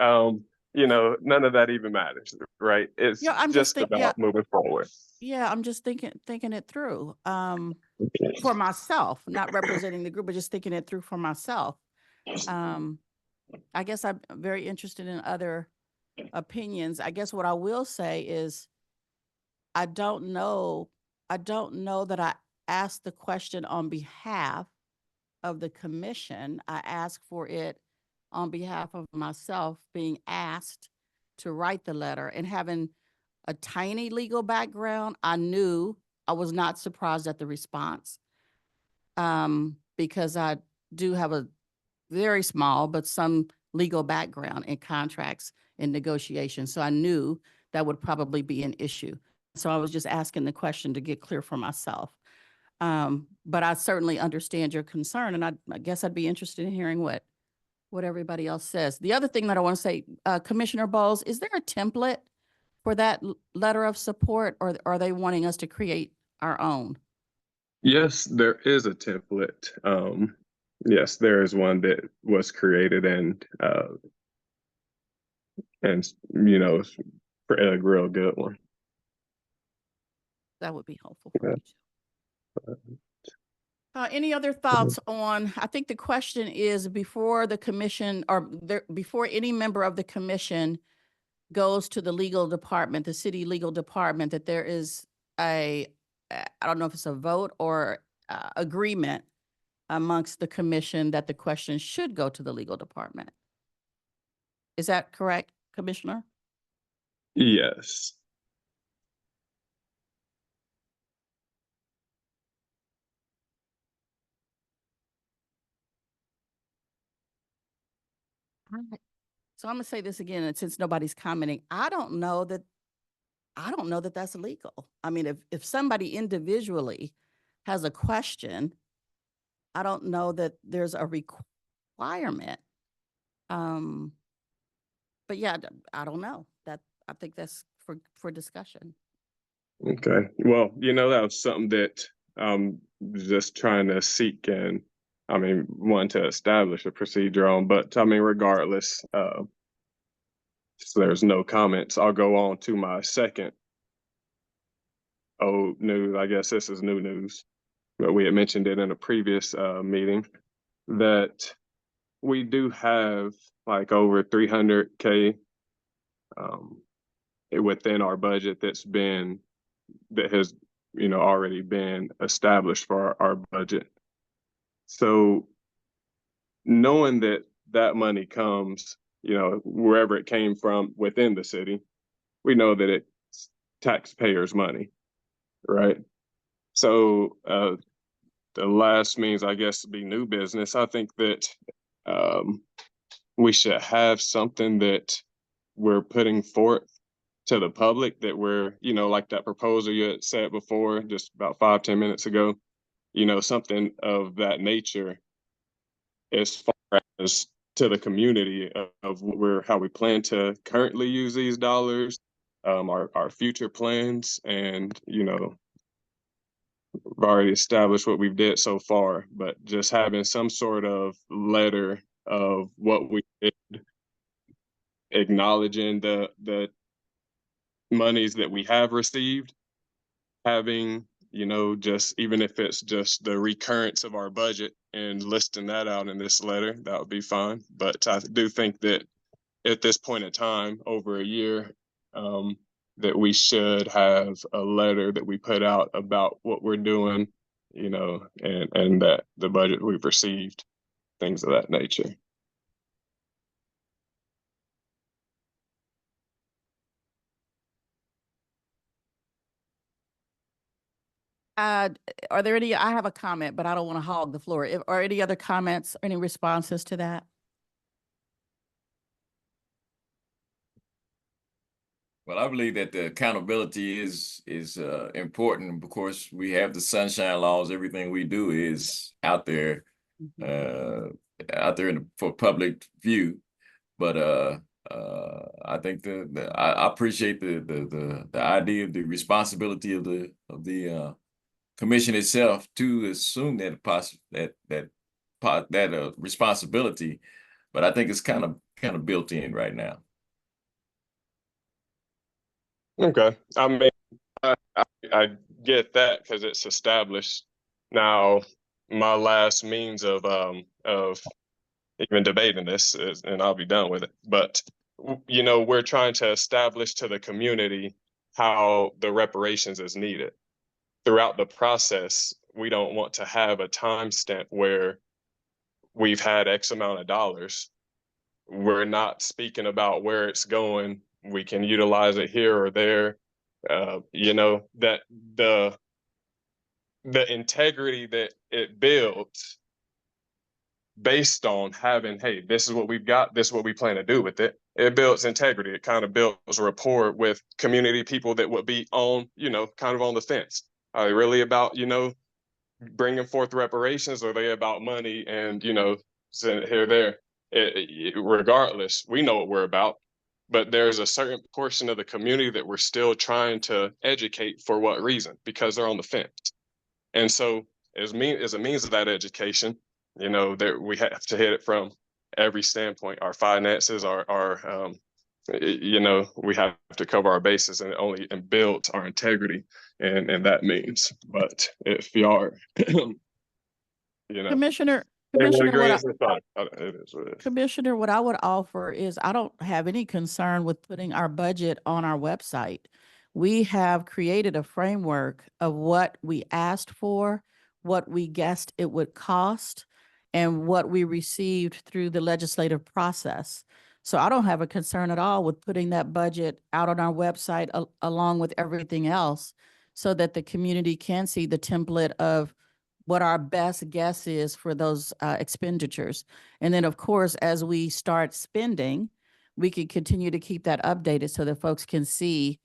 [SPEAKER 5] None of that even matters, right? It's
[SPEAKER 1] I'm
[SPEAKER 5] just
[SPEAKER 1] thinking,
[SPEAKER 5] about moving forward.
[SPEAKER 1] Yeah, I'm just thinking it through. For myself, not representing the group, but just thinking it through for myself. I guess I'm very interested in other opinions. I guess what I will say is, I don't know that I asked the question on behalf of the commission. I asked for it on behalf of myself, being asked to write the letter, and having a tiny legal background. I knew I was not surprised at the response, because I do have a very small, but some legal background in contracts and negotiations. So I knew that would probably be an issue. So I was just asking the question to get clear for myself. But I certainly understand your concern, and I guess I'd be interested in hearing what everybody else says. The other thing that I want to say, Commissioner Bowles, is there a template for that letter of support, or are they wanting us to create our own?
[SPEAKER 5] Yes, there is a template. Yes, there is one that was created, and it's a real good one.
[SPEAKER 1] That would be helpful for me too. Any other thoughts on, I think the question is, before the commission, or before any member of the commission goes to the legal department, the city legal department, that there is I don't know if it's a vote or agreement amongst the commission that the question should go to the legal department. Is that correct, Commissioner?
[SPEAKER 5] Yes.
[SPEAKER 1] Alright. So I'm gonna say this again, and since nobody's commenting, I don't know that that's illegal. I mean, if somebody individually has a question, I don't know that there's a requirement. But yeah, I don't know. I think that's for discussion.
[SPEAKER 5] Okay. Well, that was something that just trying to seek and want to establish a procedure on. But regardless, so there's no comments. I'll go on to my second old news. I guess this is new news, but we had mentioned it in a previous meeting that we do have like over 300K within our budget that has already been established for our budget. So knowing that that money comes, wherever it came from within the city, we know that it's taxpayers' money, right? So the last means, I guess, to be new business. I think that we should have something that we're putting forth to the public that we're, like that proposal you had said before, just about 5-10 minutes ago, something of that nature as far as to the community of how we plan to currently use these dollars, our future plans, and we've already established what we've did so far, but just having some sort of letter of what we did, acknowledging the monies that we have received, having just even if it's just the recurrence of our budget and listing that out in this letter, that would be fine. But I do think that at this point in time, over a year, that we should have a letter that we put out about what we're doing, and that the budget we've received, things of that nature.
[SPEAKER 1] Are there any, I have a comment, but I don't want to hog the floor. Are any other comments, any responses to that?
[SPEAKER 4] Well, I believe that the accountability is important. Of course, we have the sunshine laws. Everything we do is out there, for public view. But I think I appreciate the idea of the responsibility of the commission itself to assume that responsibility. But I think it's kind of built in right now.
[SPEAKER 5] Okay. I get that because it's established. Now, my last means of even debating this is, and I'll be done with it. But we're trying to establish to the community how the reparations is needed. Throughout the process, we don't want to have a timestamp where we've had X amount of dollars. We're not speaking about where it's going. We can utilize it here or there. That the integrity that it builds based on having, hey, this is what we've got, this is what we plan to do with it. It builds integrity. It kind of builds rapport with community people that would be on, kind of on the fence. Are they really about, bringing forth reparations, or are they about money and, send it here, there? Regardless, we know what we're about. But there's a certain portion of the community that we're still trying to educate. For what reason? Because they're on the fence. And so as a means of that education, that we have to hit it from every standpoint. Our finances, we have to cover our bases and build our integrity, and that means. But if you are,
[SPEAKER 1] Commissioner, Commissioner, what I would offer is I don't have any concern with putting our budget on our website. We have created a framework of what we asked for, what we guessed it would cost, and what we received through the legislative process. So I don't have a concern at all with putting that budget out on our website along with everything else so that the community can see the template of what our best guess is for those expenditures. And then, of course, as we start spending, we can continue to keep that updated so that folks can see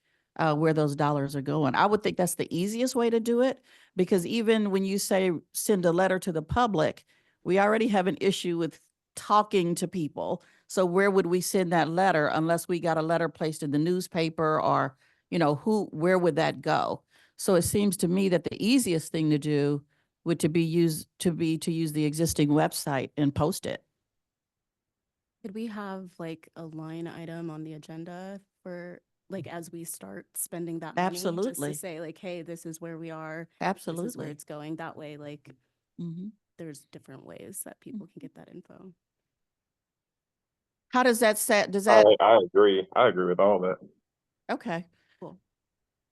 [SPEAKER 1] where those dollars are going. I would think that's the easiest way to do it, because even when you say send a letter to the public, we already have an issue with talking to people. So where would we send that letter unless we got a letter placed in the newspaper, or, where would that go? So it seems to me that the easiest thing to do would to use the existing website and post it.
[SPEAKER 7] Could we have like a line item on the agenda for like as we start spending that money? Just
[SPEAKER 1] Absolutely.
[SPEAKER 7] to say like, hey, this is where we are. This is where
[SPEAKER 1] Absolutely.
[SPEAKER 7] it's going. That way, like
[SPEAKER 1] Mhm.
[SPEAKER 7] there's different ways that people can get that info.
[SPEAKER 1] How does that set, does that,
[SPEAKER 5] I agree. I agree with all that.
[SPEAKER 1] okay.
[SPEAKER 7] Cool.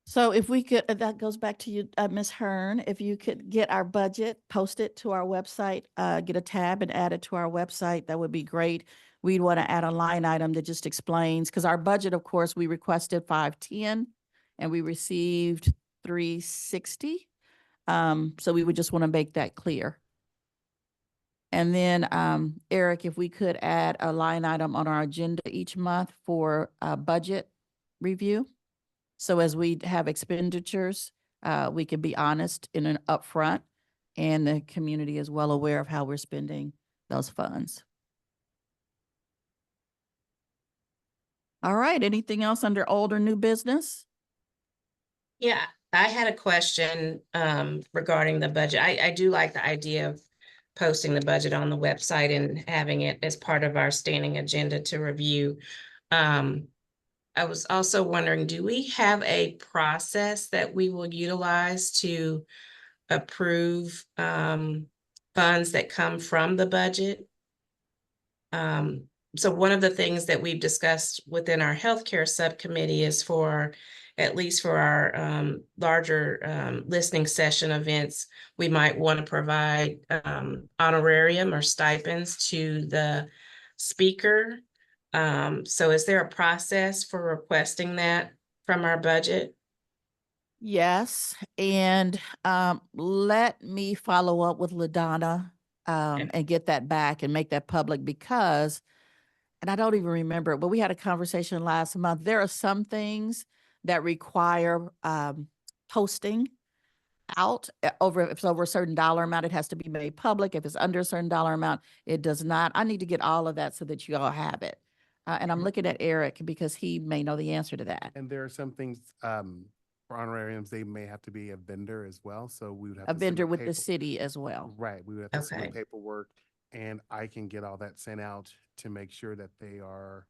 [SPEAKER 1] So if we could, that goes back to you, Ms. Hearn, if you could get our budget, post it to our website, get a tab and add it to our website, that would be great. We'd want to add a line item that just explains, because our budget, of course, we requested 510 and we received 360. So we would just want to make that clear. And then, Eric, if we could add a line item on our agenda each month for budget review. So as we have expenditures, we can be honest in an upfront, and the community is well aware of how we're spending those funds. All right, anything else under old or new business?
[SPEAKER 3] Yeah, I had a question regarding the budget. I do like the idea of posting the budget on the website and having it as part of our standing agenda to review. I was also wondering, do we have a process that we will utilize to approve funds that come from the budget? So one of the things that we've discussed within our healthcare subcommittee is for, at least for our larger listening session events, we might want to provide honorarium or stipends to the speaker. So is there a process for requesting that from our budget?
[SPEAKER 1] Yes, and let me follow up with LaDonna and get that back and make that public, because, and I don't even remember, but we had a conversation last month. There are some things that require posting out over, if it's over a certain dollar amount, it has to be made public. If it's under a certain dollar amount, it does not. I need to get all of that so that you all have it. And I'm looking at Eric because he may know the answer to that.
[SPEAKER 2] And there are some things, for honorariums, they may have to be a vendor as well, so we would have
[SPEAKER 1] A
[SPEAKER 2] to
[SPEAKER 1] vendor
[SPEAKER 2] submit
[SPEAKER 1] with the city as well.
[SPEAKER 2] Right, we would have to submit
[SPEAKER 3] Okay.
[SPEAKER 2] paperwork, and I can get all that sent out to make sure that they are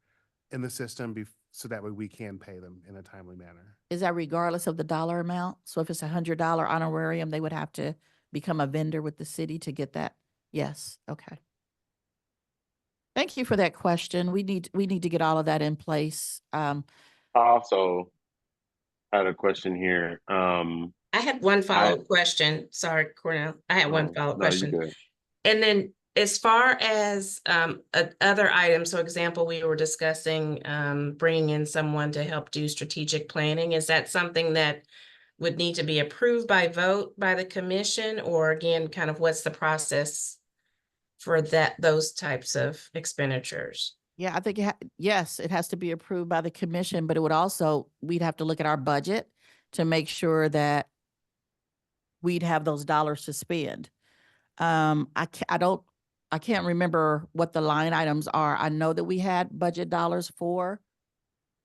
[SPEAKER 2] in the system so that way we can pay them in a timely manner.
[SPEAKER 1] Is that regardless of the dollar amount? So if it's $100 honorarium, they would have to become a vendor with the city to get that? Yes, okay. Thank you for that question. We need to get all of that in place.
[SPEAKER 6] I also had a question here.
[SPEAKER 3] I had one follow-up question. Sorry, Cornell. I had one follow-up
[SPEAKER 6] no, you
[SPEAKER 3] question.
[SPEAKER 6] good.
[SPEAKER 3] And then as far as other items, so example, we were discussing bringing in someone to help do strategic planning. Is that something that would need to be approved by vote by the commission, or again, kind of what's the process for those types of expenditures?
[SPEAKER 1] Yeah, I think, yes, it has to be approved by the commission, but it would also, we'd have to look at our budget to make sure that we'd have those dollars to spend. I can't remember what the line items are. I know that we had budget dollars for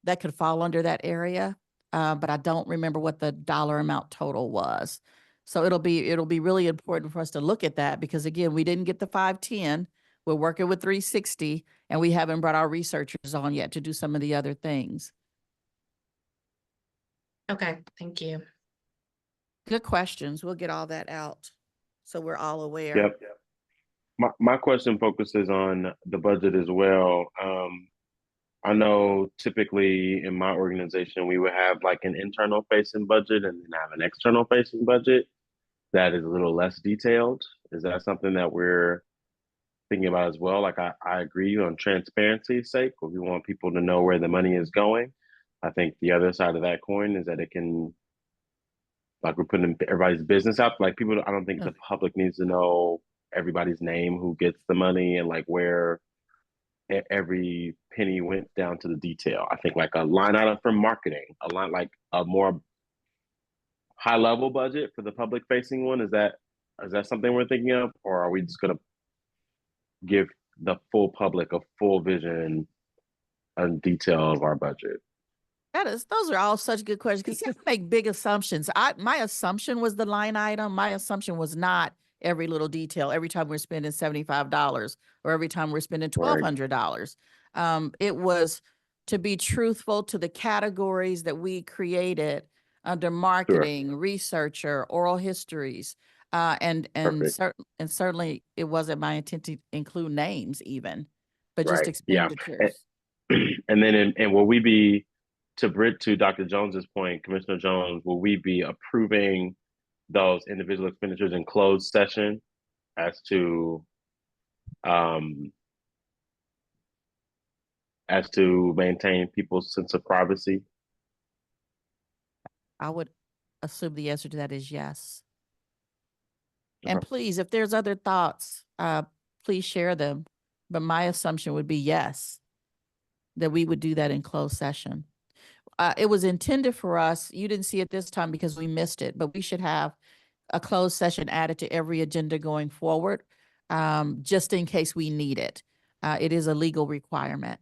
[SPEAKER 1] that could fall under that area, but I don't remember what the dollar amount total was. So it'll be really important for us to look at that, because again, we didn't get the 510. We're working with 360, and we haven't brought our researchers on yet to do some of the other things.
[SPEAKER 3] Okay, thank you.
[SPEAKER 1] Good questions. We'll get all that out so we're all aware.
[SPEAKER 6] Yep. My question focuses on the budget as well. I know typically in my organization, we would have like an internal facing budget and then have an external facing budget that is a little less detailed. Is that something that we're thinking about as well. Like I agree on transparency's sake, but we want people to know where the money is going. I think the other side of that coin is that it can, like, we're putting everybody's business out. Like, people, I don't think the public needs to know everybody's name, who gets the money, and like where every penny went down to the detail. I think like a line item for marketing, a line, like a more high level budget for the public facing one. Is that something we're thinking of, or are we just going to give the full public a full vision and detail of our budget?
[SPEAKER 1] Those are all such good questions because you make big assumptions. My assumption was the line item. My assumption was not every little detail. Every time we're spending $75 or every time we're spending $1,200. It was to be truthful to the categories that we created under marketing, researcher, oral histories, and certainly it wasn't my intent to include names even, but just expenditures.
[SPEAKER 6] And then, and will we be, to Dr. Jones's point, Commissioner Jones, will we be approving those individual expenditures in closed session as to maintain people's sense of privacy?
[SPEAKER 1] I would assume the answer to that is yes. And please, if there's other thoughts, please share them. But my assumption would be yes, that we would do that in closed session. It was intended for us. You didn't see it this time because we missed it, but we should have a closed session added to every agenda going forward, just in case we need it. It is a legal requirement.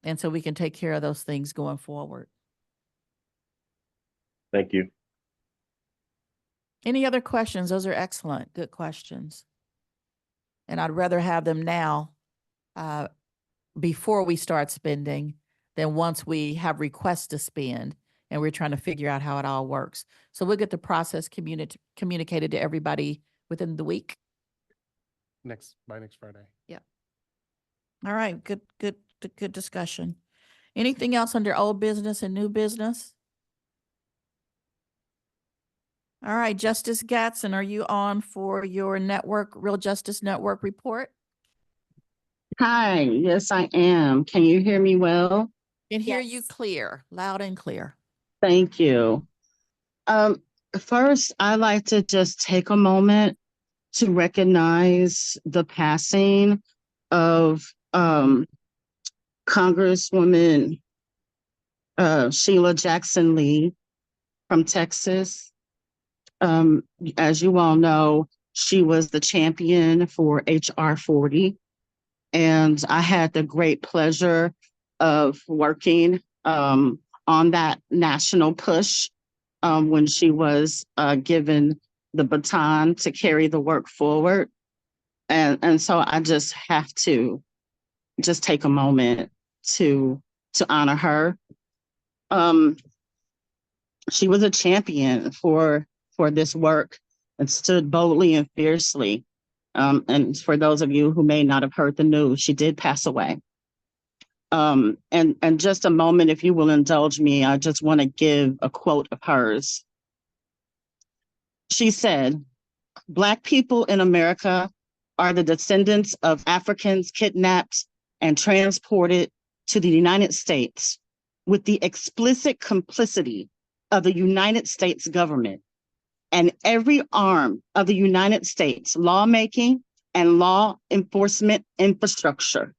[SPEAKER 1] And so we can take care of those things going forward.
[SPEAKER 6] Thank you.
[SPEAKER 1] Any other questions? Those are excellent, good questions. And I'd rather have them now before we start spending than once we have requests to spend and we're trying to figure out how it all works. So we'll get the process communicated to everybody within the week.
[SPEAKER 2] By next Friday.
[SPEAKER 1] Yeah. All right. Good discussion. Anything else under old business and new business? All right, Justice Gatson, are you on for your Real Justice Network report?
[SPEAKER 8] Hi, yes, I am. Can you hear me well?
[SPEAKER 1] Can hear you clear, loud and clear.
[SPEAKER 8] Thank you. First, I'd like to just take a moment to recognize the passing of Congresswoman Sheila Jackson Lee from Texas. As you all know, she was the champion for HR 40. And I had the great pleasure of working on that national push when she was given the baton to carry the work forward. And so I just have to just take a moment to honor her. She was a champion for this work and stood boldly and fiercely. And for those of you who may not have heard the news, she did pass away. And just a moment, if you will indulge me, I just want to give a quote of hers. She said, "Black people in America are the descendants of Africans kidnapped and transported to the United States with the explicit complicity of the United States government and every arm of the United States lawmaking and law enforcement infrastructure.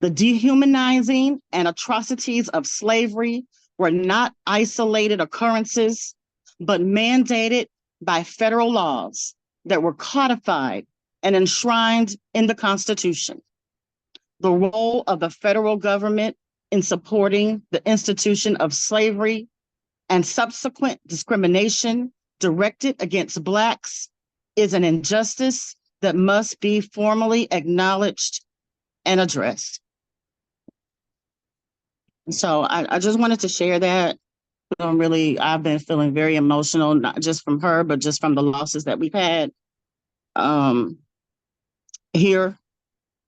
[SPEAKER 8] The dehumanizing and atrocities of slavery were not isolated occurrences, but mandated by federal laws that were codified and enshrined in the Constitution. The role of the federal government in supporting the institution of slavery and subsequent discrimination directed against Blacks is an injustice that must be formally acknowledged and addressed." So I just wanted to share that. I've been feeling very emotional, not just from her, but just from the losses that we've had here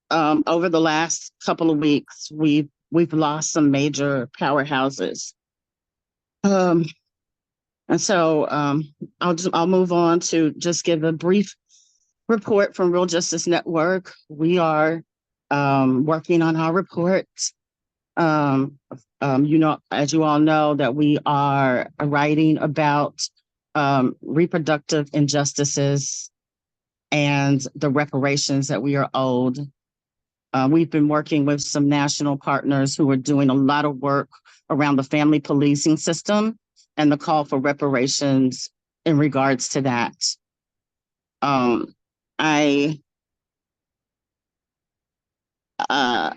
[SPEAKER 8] over the last couple of weeks. We've lost some major powerhouses. And so I'll move on to just give a brief report from Real Justice Network. We are working on our report. As you all know, that we are writing about reproductive injustices and the reparations that we are owed. We've been working with some national partners who are doing a lot of work around the family policing system and the call for reparations in regards to that.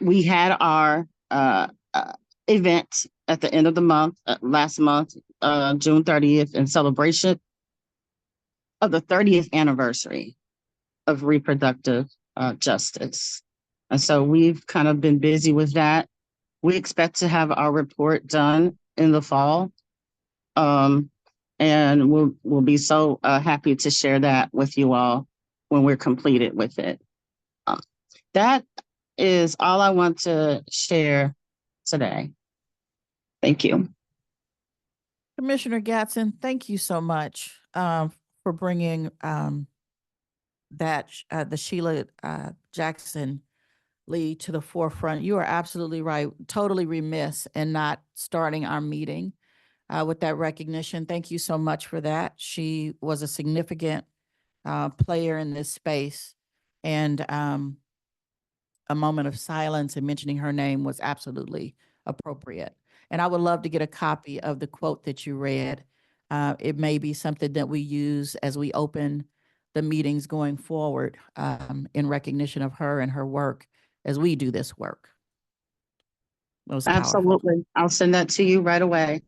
[SPEAKER 8] We had our event at the end of the month, last month, June 30th, in celebration of the 30th anniversary of reproductive justice. And so we've kind of been busy with that. We expect to have our report done in the fall. And we'll be so happy to share that with you all when we're completed with it. That is all I want to share today. Thank you.
[SPEAKER 1] Commissioner Gatson, thank you so much for bringing the Sheila Jackson Lee to the forefront. You are absolutely right. Totally remiss in not starting our meeting with that recognition. Thank you so much for that. She was a significant player in this space, and a moment of silence and mentioning her name was absolutely appropriate. And I would love to get a copy of the quote that you read. It may be something that we use as we open the meetings going forward in recognition of her and her work as we do this work. It was powerful.
[SPEAKER 8] Absolutely. I'll send that to you right away.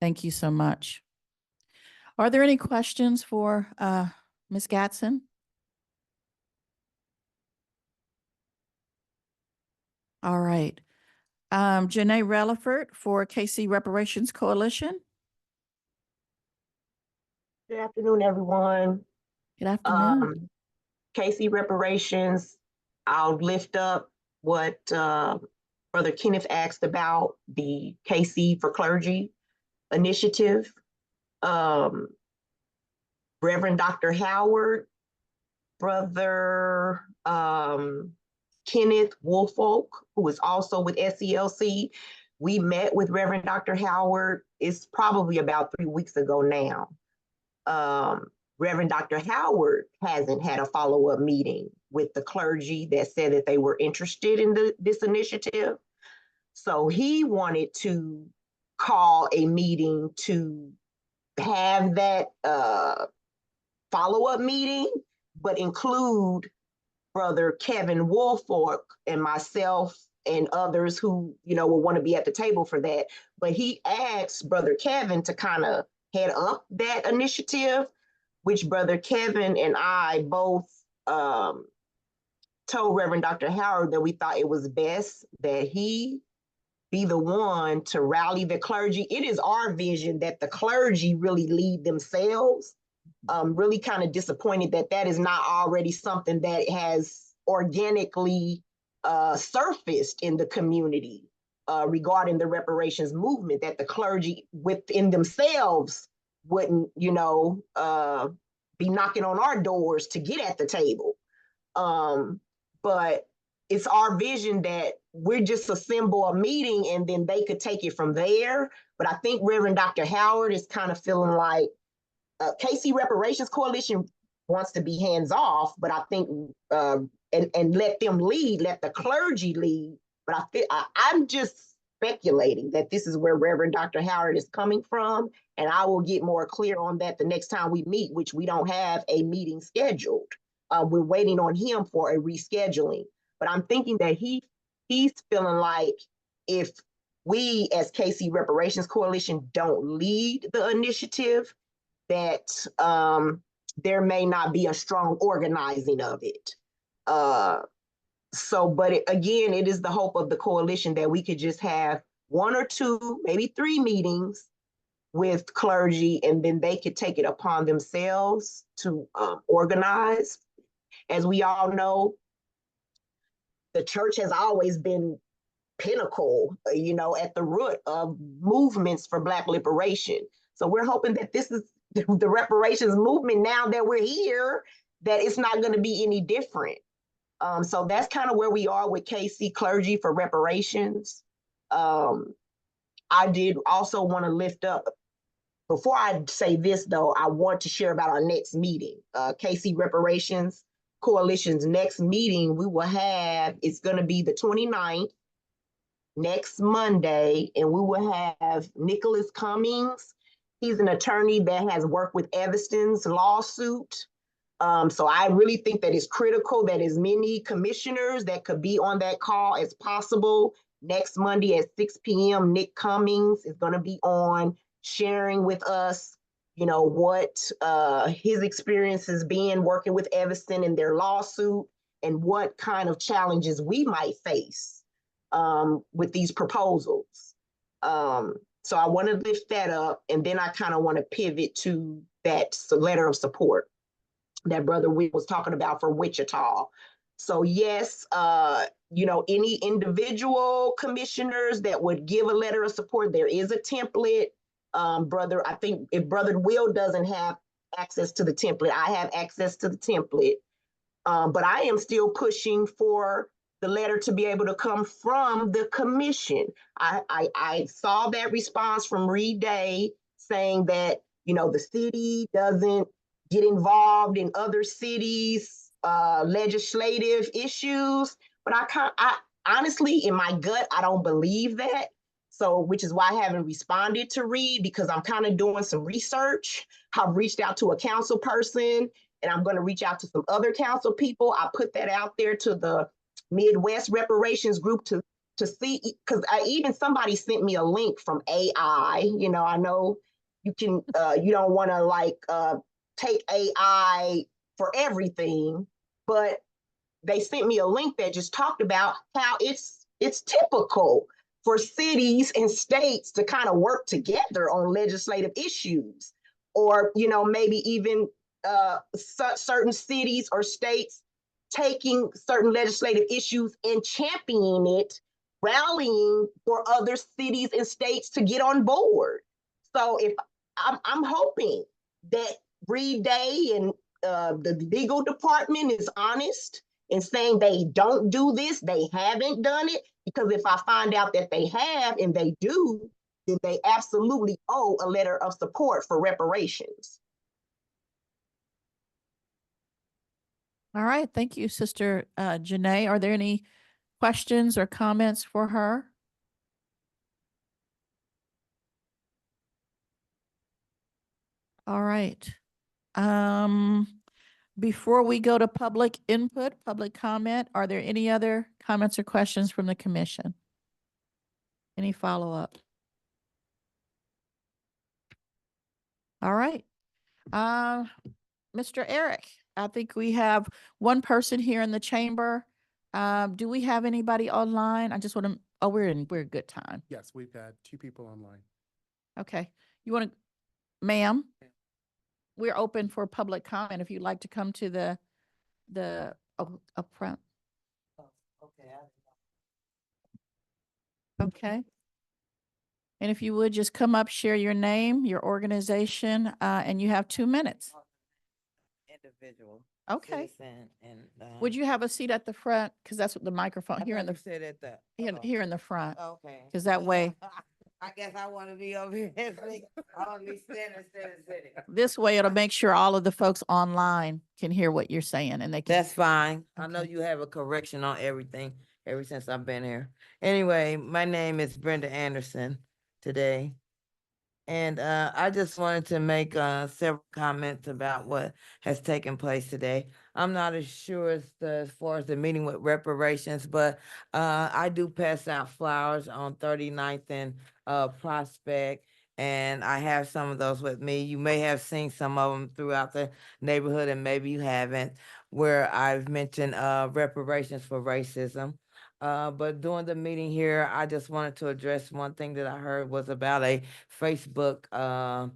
[SPEAKER 1] Thank you so much. Are there any questions for Ms. Gatson? All right. Janae Relaford for KC Reparations Coalition.
[SPEAKER 9] Good afternoon, everyone.
[SPEAKER 1] Good afternoon.
[SPEAKER 9] KC Reparations, I'll lift up what Brother Kenneth asked about, the KC for Clergy initiative. Reverend Dr. Howard, Brother Kenneth Woolfolk, who is also with SELC. We met with Reverend Dr. Howard. It's probably about 3 weeks ago now. Reverend Dr. Howard hasn't had a follow-up meeting with the clergy that said that they were interested in this initiative. So he wanted to call a meeting to have that follow-up meeting, but include Brother Kevin Woolfolk and myself and others who, will want to be at the table for that. But he asked Brother Kevin to kind of head up that initiative, which Brother Kevin and I both told Reverend Dr. Howard that we thought it was best that he be the one to rally the clergy. It is our vision that the clergy really lead themselves. Really kind of disappointed that is not already something that has organically surfaced in the community regarding the reparations movement, that the clergy within themselves wouldn't, be knocking on our doors to get at the table. But it's our vision that we're just assemble a meeting and then they could take it from there. But I think Reverend Dr. Howard is kind of feeling like KC Reparations Coalition wants to be hands off, but I think and let them lead, let the clergy lead. But I'm just speculating that this is where Reverend Dr. Howard is coming from, and I will get more clear on that the next time we meet, which we don't have a meeting scheduled. We're waiting on him for a rescheduling. But I'm thinking that he's feeling like if we as KC Reparations Coalition don't lead the initiative, that there may not be a strong organizing of it. But again, it is the hope of the coalition that we could just have 1 or 2, maybe 3 meetings with clergy, and then they could take it upon themselves to organize. As we all know, the church has always been pinnacle, at the root of movements for Black liberation. So we're hoping that this is the reparations movement, now that we're here, that it's not going to be any different. So that's kind of where we are with KC Clergy for reparations. I did also want to lift up, before I say this though, I want to share about our next meeting. KC Reparations Coalition's next meeting we will have, it's going to be the 29th, next Monday, and we will have Nicholas Cummings. He's an attorney that has worked with Evanston's lawsuit. So I really think that it's critical that as many commissioners that could be on that call as possible. Next Monday at 6 p.m., Nick Cummings is going to be on sharing with us, you know, what his experience has been working with Evanston in their lawsuit and what kind of challenges we might face with these proposals. So I want to lift that up, and then I kind of want to pivot to that letter of support that Brother Will was talking about for Wichita. So yes, you know, any individual commissioners that would give a letter of support, there is a template. I think if Brother Will doesn't have access to the template, I have access to the template. But I am still pushing for the letter to be able to come from the commission. I saw that response from Reed Day saying that, you know, the city doesn't get involved in other cities' legislative issues. But I honestly, in my gut, I don't believe that. So, which is why I haven't responded to Reed, because I'm kind of doing some research. I've reached out to a council person, and I'm going to reach out to some other council people. I put that out there to the Midwest Reparations group to see, because even somebody sent me a link from AI. You know, I know you can, you don't want to like take AI for everything, but they sent me a link that just talked about how it's typical for cities and states to kind of work together on legislative issues, or, you know, maybe even certain cities or states taking certain legislative issues and championing it, rallying for other cities and states to get on board. So if I'm hoping that Reed Day and the legal department is honest in saying they don't do this, they haven't done it, because if I find out that they have and they do, then they absolutely owe a letter of support for reparations.
[SPEAKER 1] All right. Thank you, Sister Janae. Are there any questions or comments for her? All right. Before we go to public input, public comment, are there any other comments or questions from the commission? Any follow-up? All right. Mr. Eric, I think we have one person here in the chamber. Do we have anybody online? I just want to, oh, we're a good time.
[SPEAKER 2] Yes, we've got 2 people online.
[SPEAKER 1] Okay. You want to, ma'am? We're open for public comment if you'd like to come to the up front. Okay. And if you would just come up, share your name, your organization, and you have 2 minutes.
[SPEAKER 10] Individual.
[SPEAKER 1] Okay.
[SPEAKER 10] Citizen and,
[SPEAKER 1] Would you have a seat at the front? Because that's what the microphone here in the
[SPEAKER 10] sit at the.
[SPEAKER 1] here in the front.
[SPEAKER 10] Okay.
[SPEAKER 1] Because that way,
[SPEAKER 10] I guess I want to be over here. I want to be sitting.
[SPEAKER 1] this way it'll make sure all of the folks online can hear what you're saying and they can.
[SPEAKER 10] That's fine. I know
[SPEAKER 1] Okay.
[SPEAKER 10] you have a correction on everything ever since I've been here. Anyway, my name is Brenda Anderson today. And I just wanted to make several comments about what has taken place today. I'm not as sure as far as the meeting with reparations, but I do pass out flowers on 39th and Prospect, and I have some of those with me. You may have seen some of them throughout the neighborhood, and maybe you haven't, where I've mentioned reparations for racism. But during the meeting here, I just wanted to address one thing that I heard was about a Facebook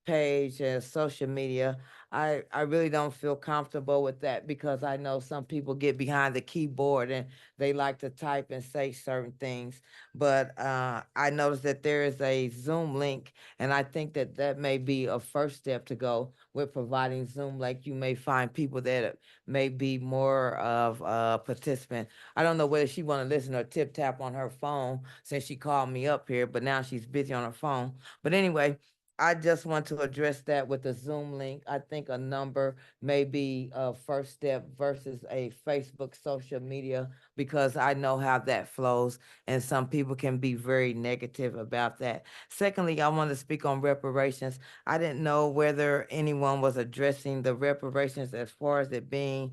[SPEAKER 10] page and social media. I really don't feel comfortable with that because I know some people get behind the keyboard and they like to type and say certain things. But I noticed that there is a Zoom link, and I think that that may be a first step to go with providing Zoom. Like you may find people that may be more of a participant. I don't know whether she want to listen or tip tap on her phone since she called me up here, but now she's busy on her phone. But anyway, I just want to address that with the Zoom link. I think a number may be a first step versus a Facebook social media because I know how that flows and some people can be very negative about that. Secondly, I want to speak on reparations. I didn't know whether anyone was addressing the reparations as far as it being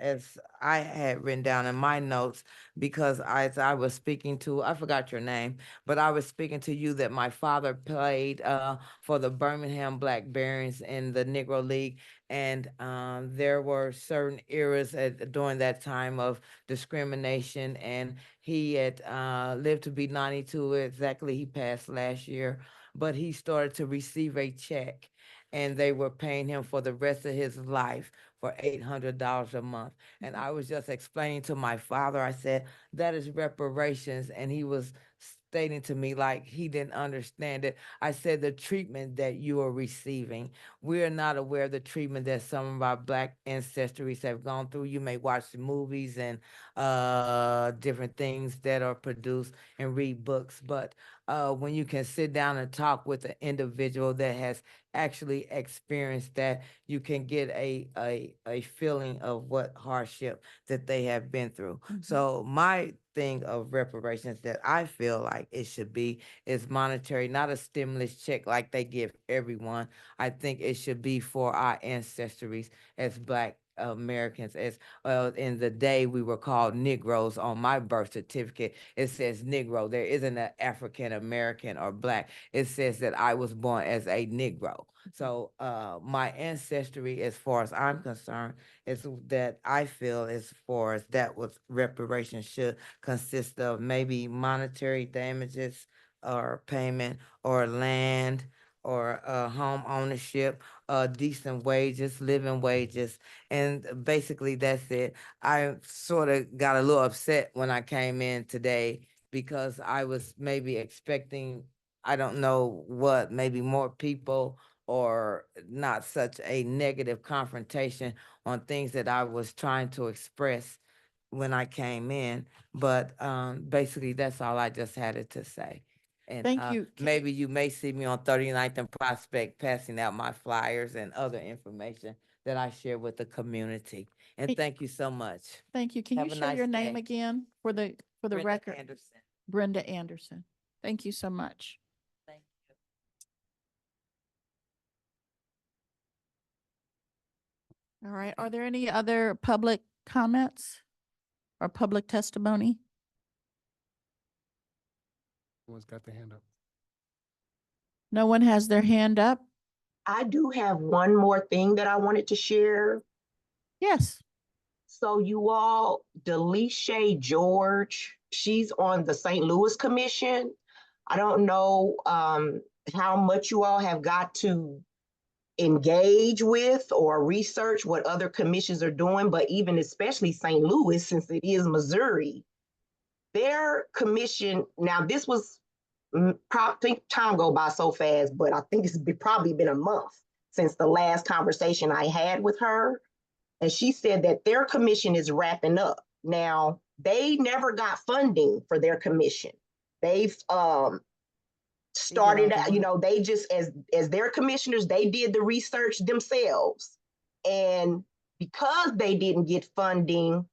[SPEAKER 10] as I had written down in my notes, because as I was speaking to, I forgot your name, but I was speaking to you that my father played for the Birmingham Black Barons in the Negro League. And there were certain eras during that time of discrimination. And he had lived to be 92 exactly. He passed last year, but he started to receive a check and they were paying him for the rest of his life for $800 a month. And I was just explaining to my father, I said, that is reparations. And he was stating to me like he didn't understand it. I said, the treatment that you are receiving, we are not aware of the treatment that some of our Black ancestries have gone through. You may watch the movies and different things that are produced and read books, but when you can sit down and talk with an individual that has actually experienced that, you can get a feeling of what hardship that they have been through. So my thing of reparations that I feel like it should be is monetary, not a stimulus check like they give everyone. I think it should be for our ancestries as Black Americans. As in the day we were called Negroes on my birth certificate, it says Negro. There isn't an African American or Black. It says that I was born as a Negro. So my ancestry, as far as I'm concerned, is that I feel as far as that was reparations should consist of maybe monetary damages or payment or land or home ownership, decent wages, living wages. And basically that's it. I sort of got a little upset when I came in today because I was maybe expecting, I don't know what, maybe more people or not such a negative confrontation on things that I was trying to express when I came in. But basically, that's all I just had it to say. And
[SPEAKER 1] Thank you.
[SPEAKER 10] maybe you may see me on 39th and Prospect passing out my flyers and other information that I share with the community. And
[SPEAKER 1] Hey,
[SPEAKER 10] thank you so much.
[SPEAKER 1] Thank you. Can
[SPEAKER 10] Have
[SPEAKER 1] you
[SPEAKER 10] a
[SPEAKER 1] share
[SPEAKER 10] nice
[SPEAKER 1] your name
[SPEAKER 10] day.
[SPEAKER 1] again for the
[SPEAKER 10] Brenda
[SPEAKER 1] record?
[SPEAKER 10] Anderson.
[SPEAKER 1] Brenda Anderson. Thank you so much.
[SPEAKER 10] Thank you.
[SPEAKER 1] All right. Are there any other public comments or public testimony?
[SPEAKER 2] Someone's got their hand up.
[SPEAKER 1] No one has their hand up?
[SPEAKER 9] I do have one more thing that I wanted to share.
[SPEAKER 1] Yes.
[SPEAKER 9] So you all, Delisha George, she's on the St. Louis Commission. I don't know how much you all have got to engage with or research what other commissions are doing, but even especially St. Louis, since it is Missouri, their commission, now this was, think time go by so fast, but I think probably been a month since the last conversation I had with her. And she said that their commission is wrapping up. Now, they never got funding for their commission. They've started, they just, as their commissioners, they did the research themselves. And because they didn't get funding,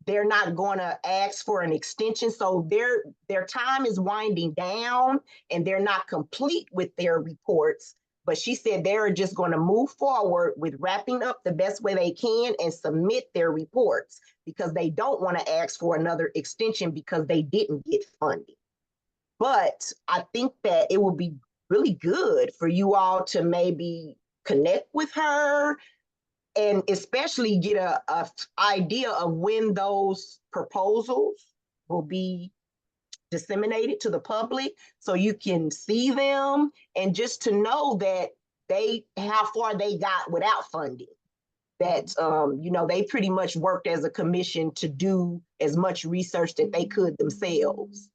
[SPEAKER 9] they're not going to ask for an extension. So their time is winding down and they're not complete with their reports. But she said they're just going to move forward with wrapping up the best way they can and submit their reports because they don't want to ask for another extension because they didn't get funding. But I think that it would be really good for you all to maybe connect with her and especially get a idea of when those proposals will be disseminated to the public so you can see them and just to know that how far they got without funding. That, you know, they pretty much worked as a commission to do as much research that they could themselves.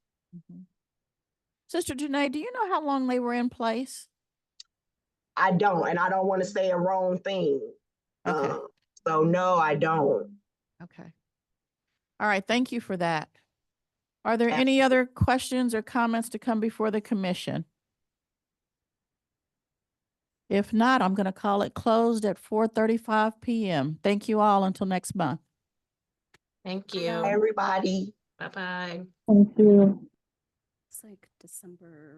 [SPEAKER 1] Sister Janae, do you know how long they were in place?
[SPEAKER 9] I don't, and I don't want to say a wrong thing.
[SPEAKER 1] Okay.
[SPEAKER 9] So no, I don't.
[SPEAKER 1] Okay. All right. Thank you for that. Are there any other questions or comments to come before the commission? If not, I'm going to call it closed at 4:35 p.m. Thank you all until next month.
[SPEAKER 3] Thank you.
[SPEAKER 9] Everybody.
[SPEAKER 3] Bye-bye.
[SPEAKER 8] Thank you.
[SPEAKER 7] It's like December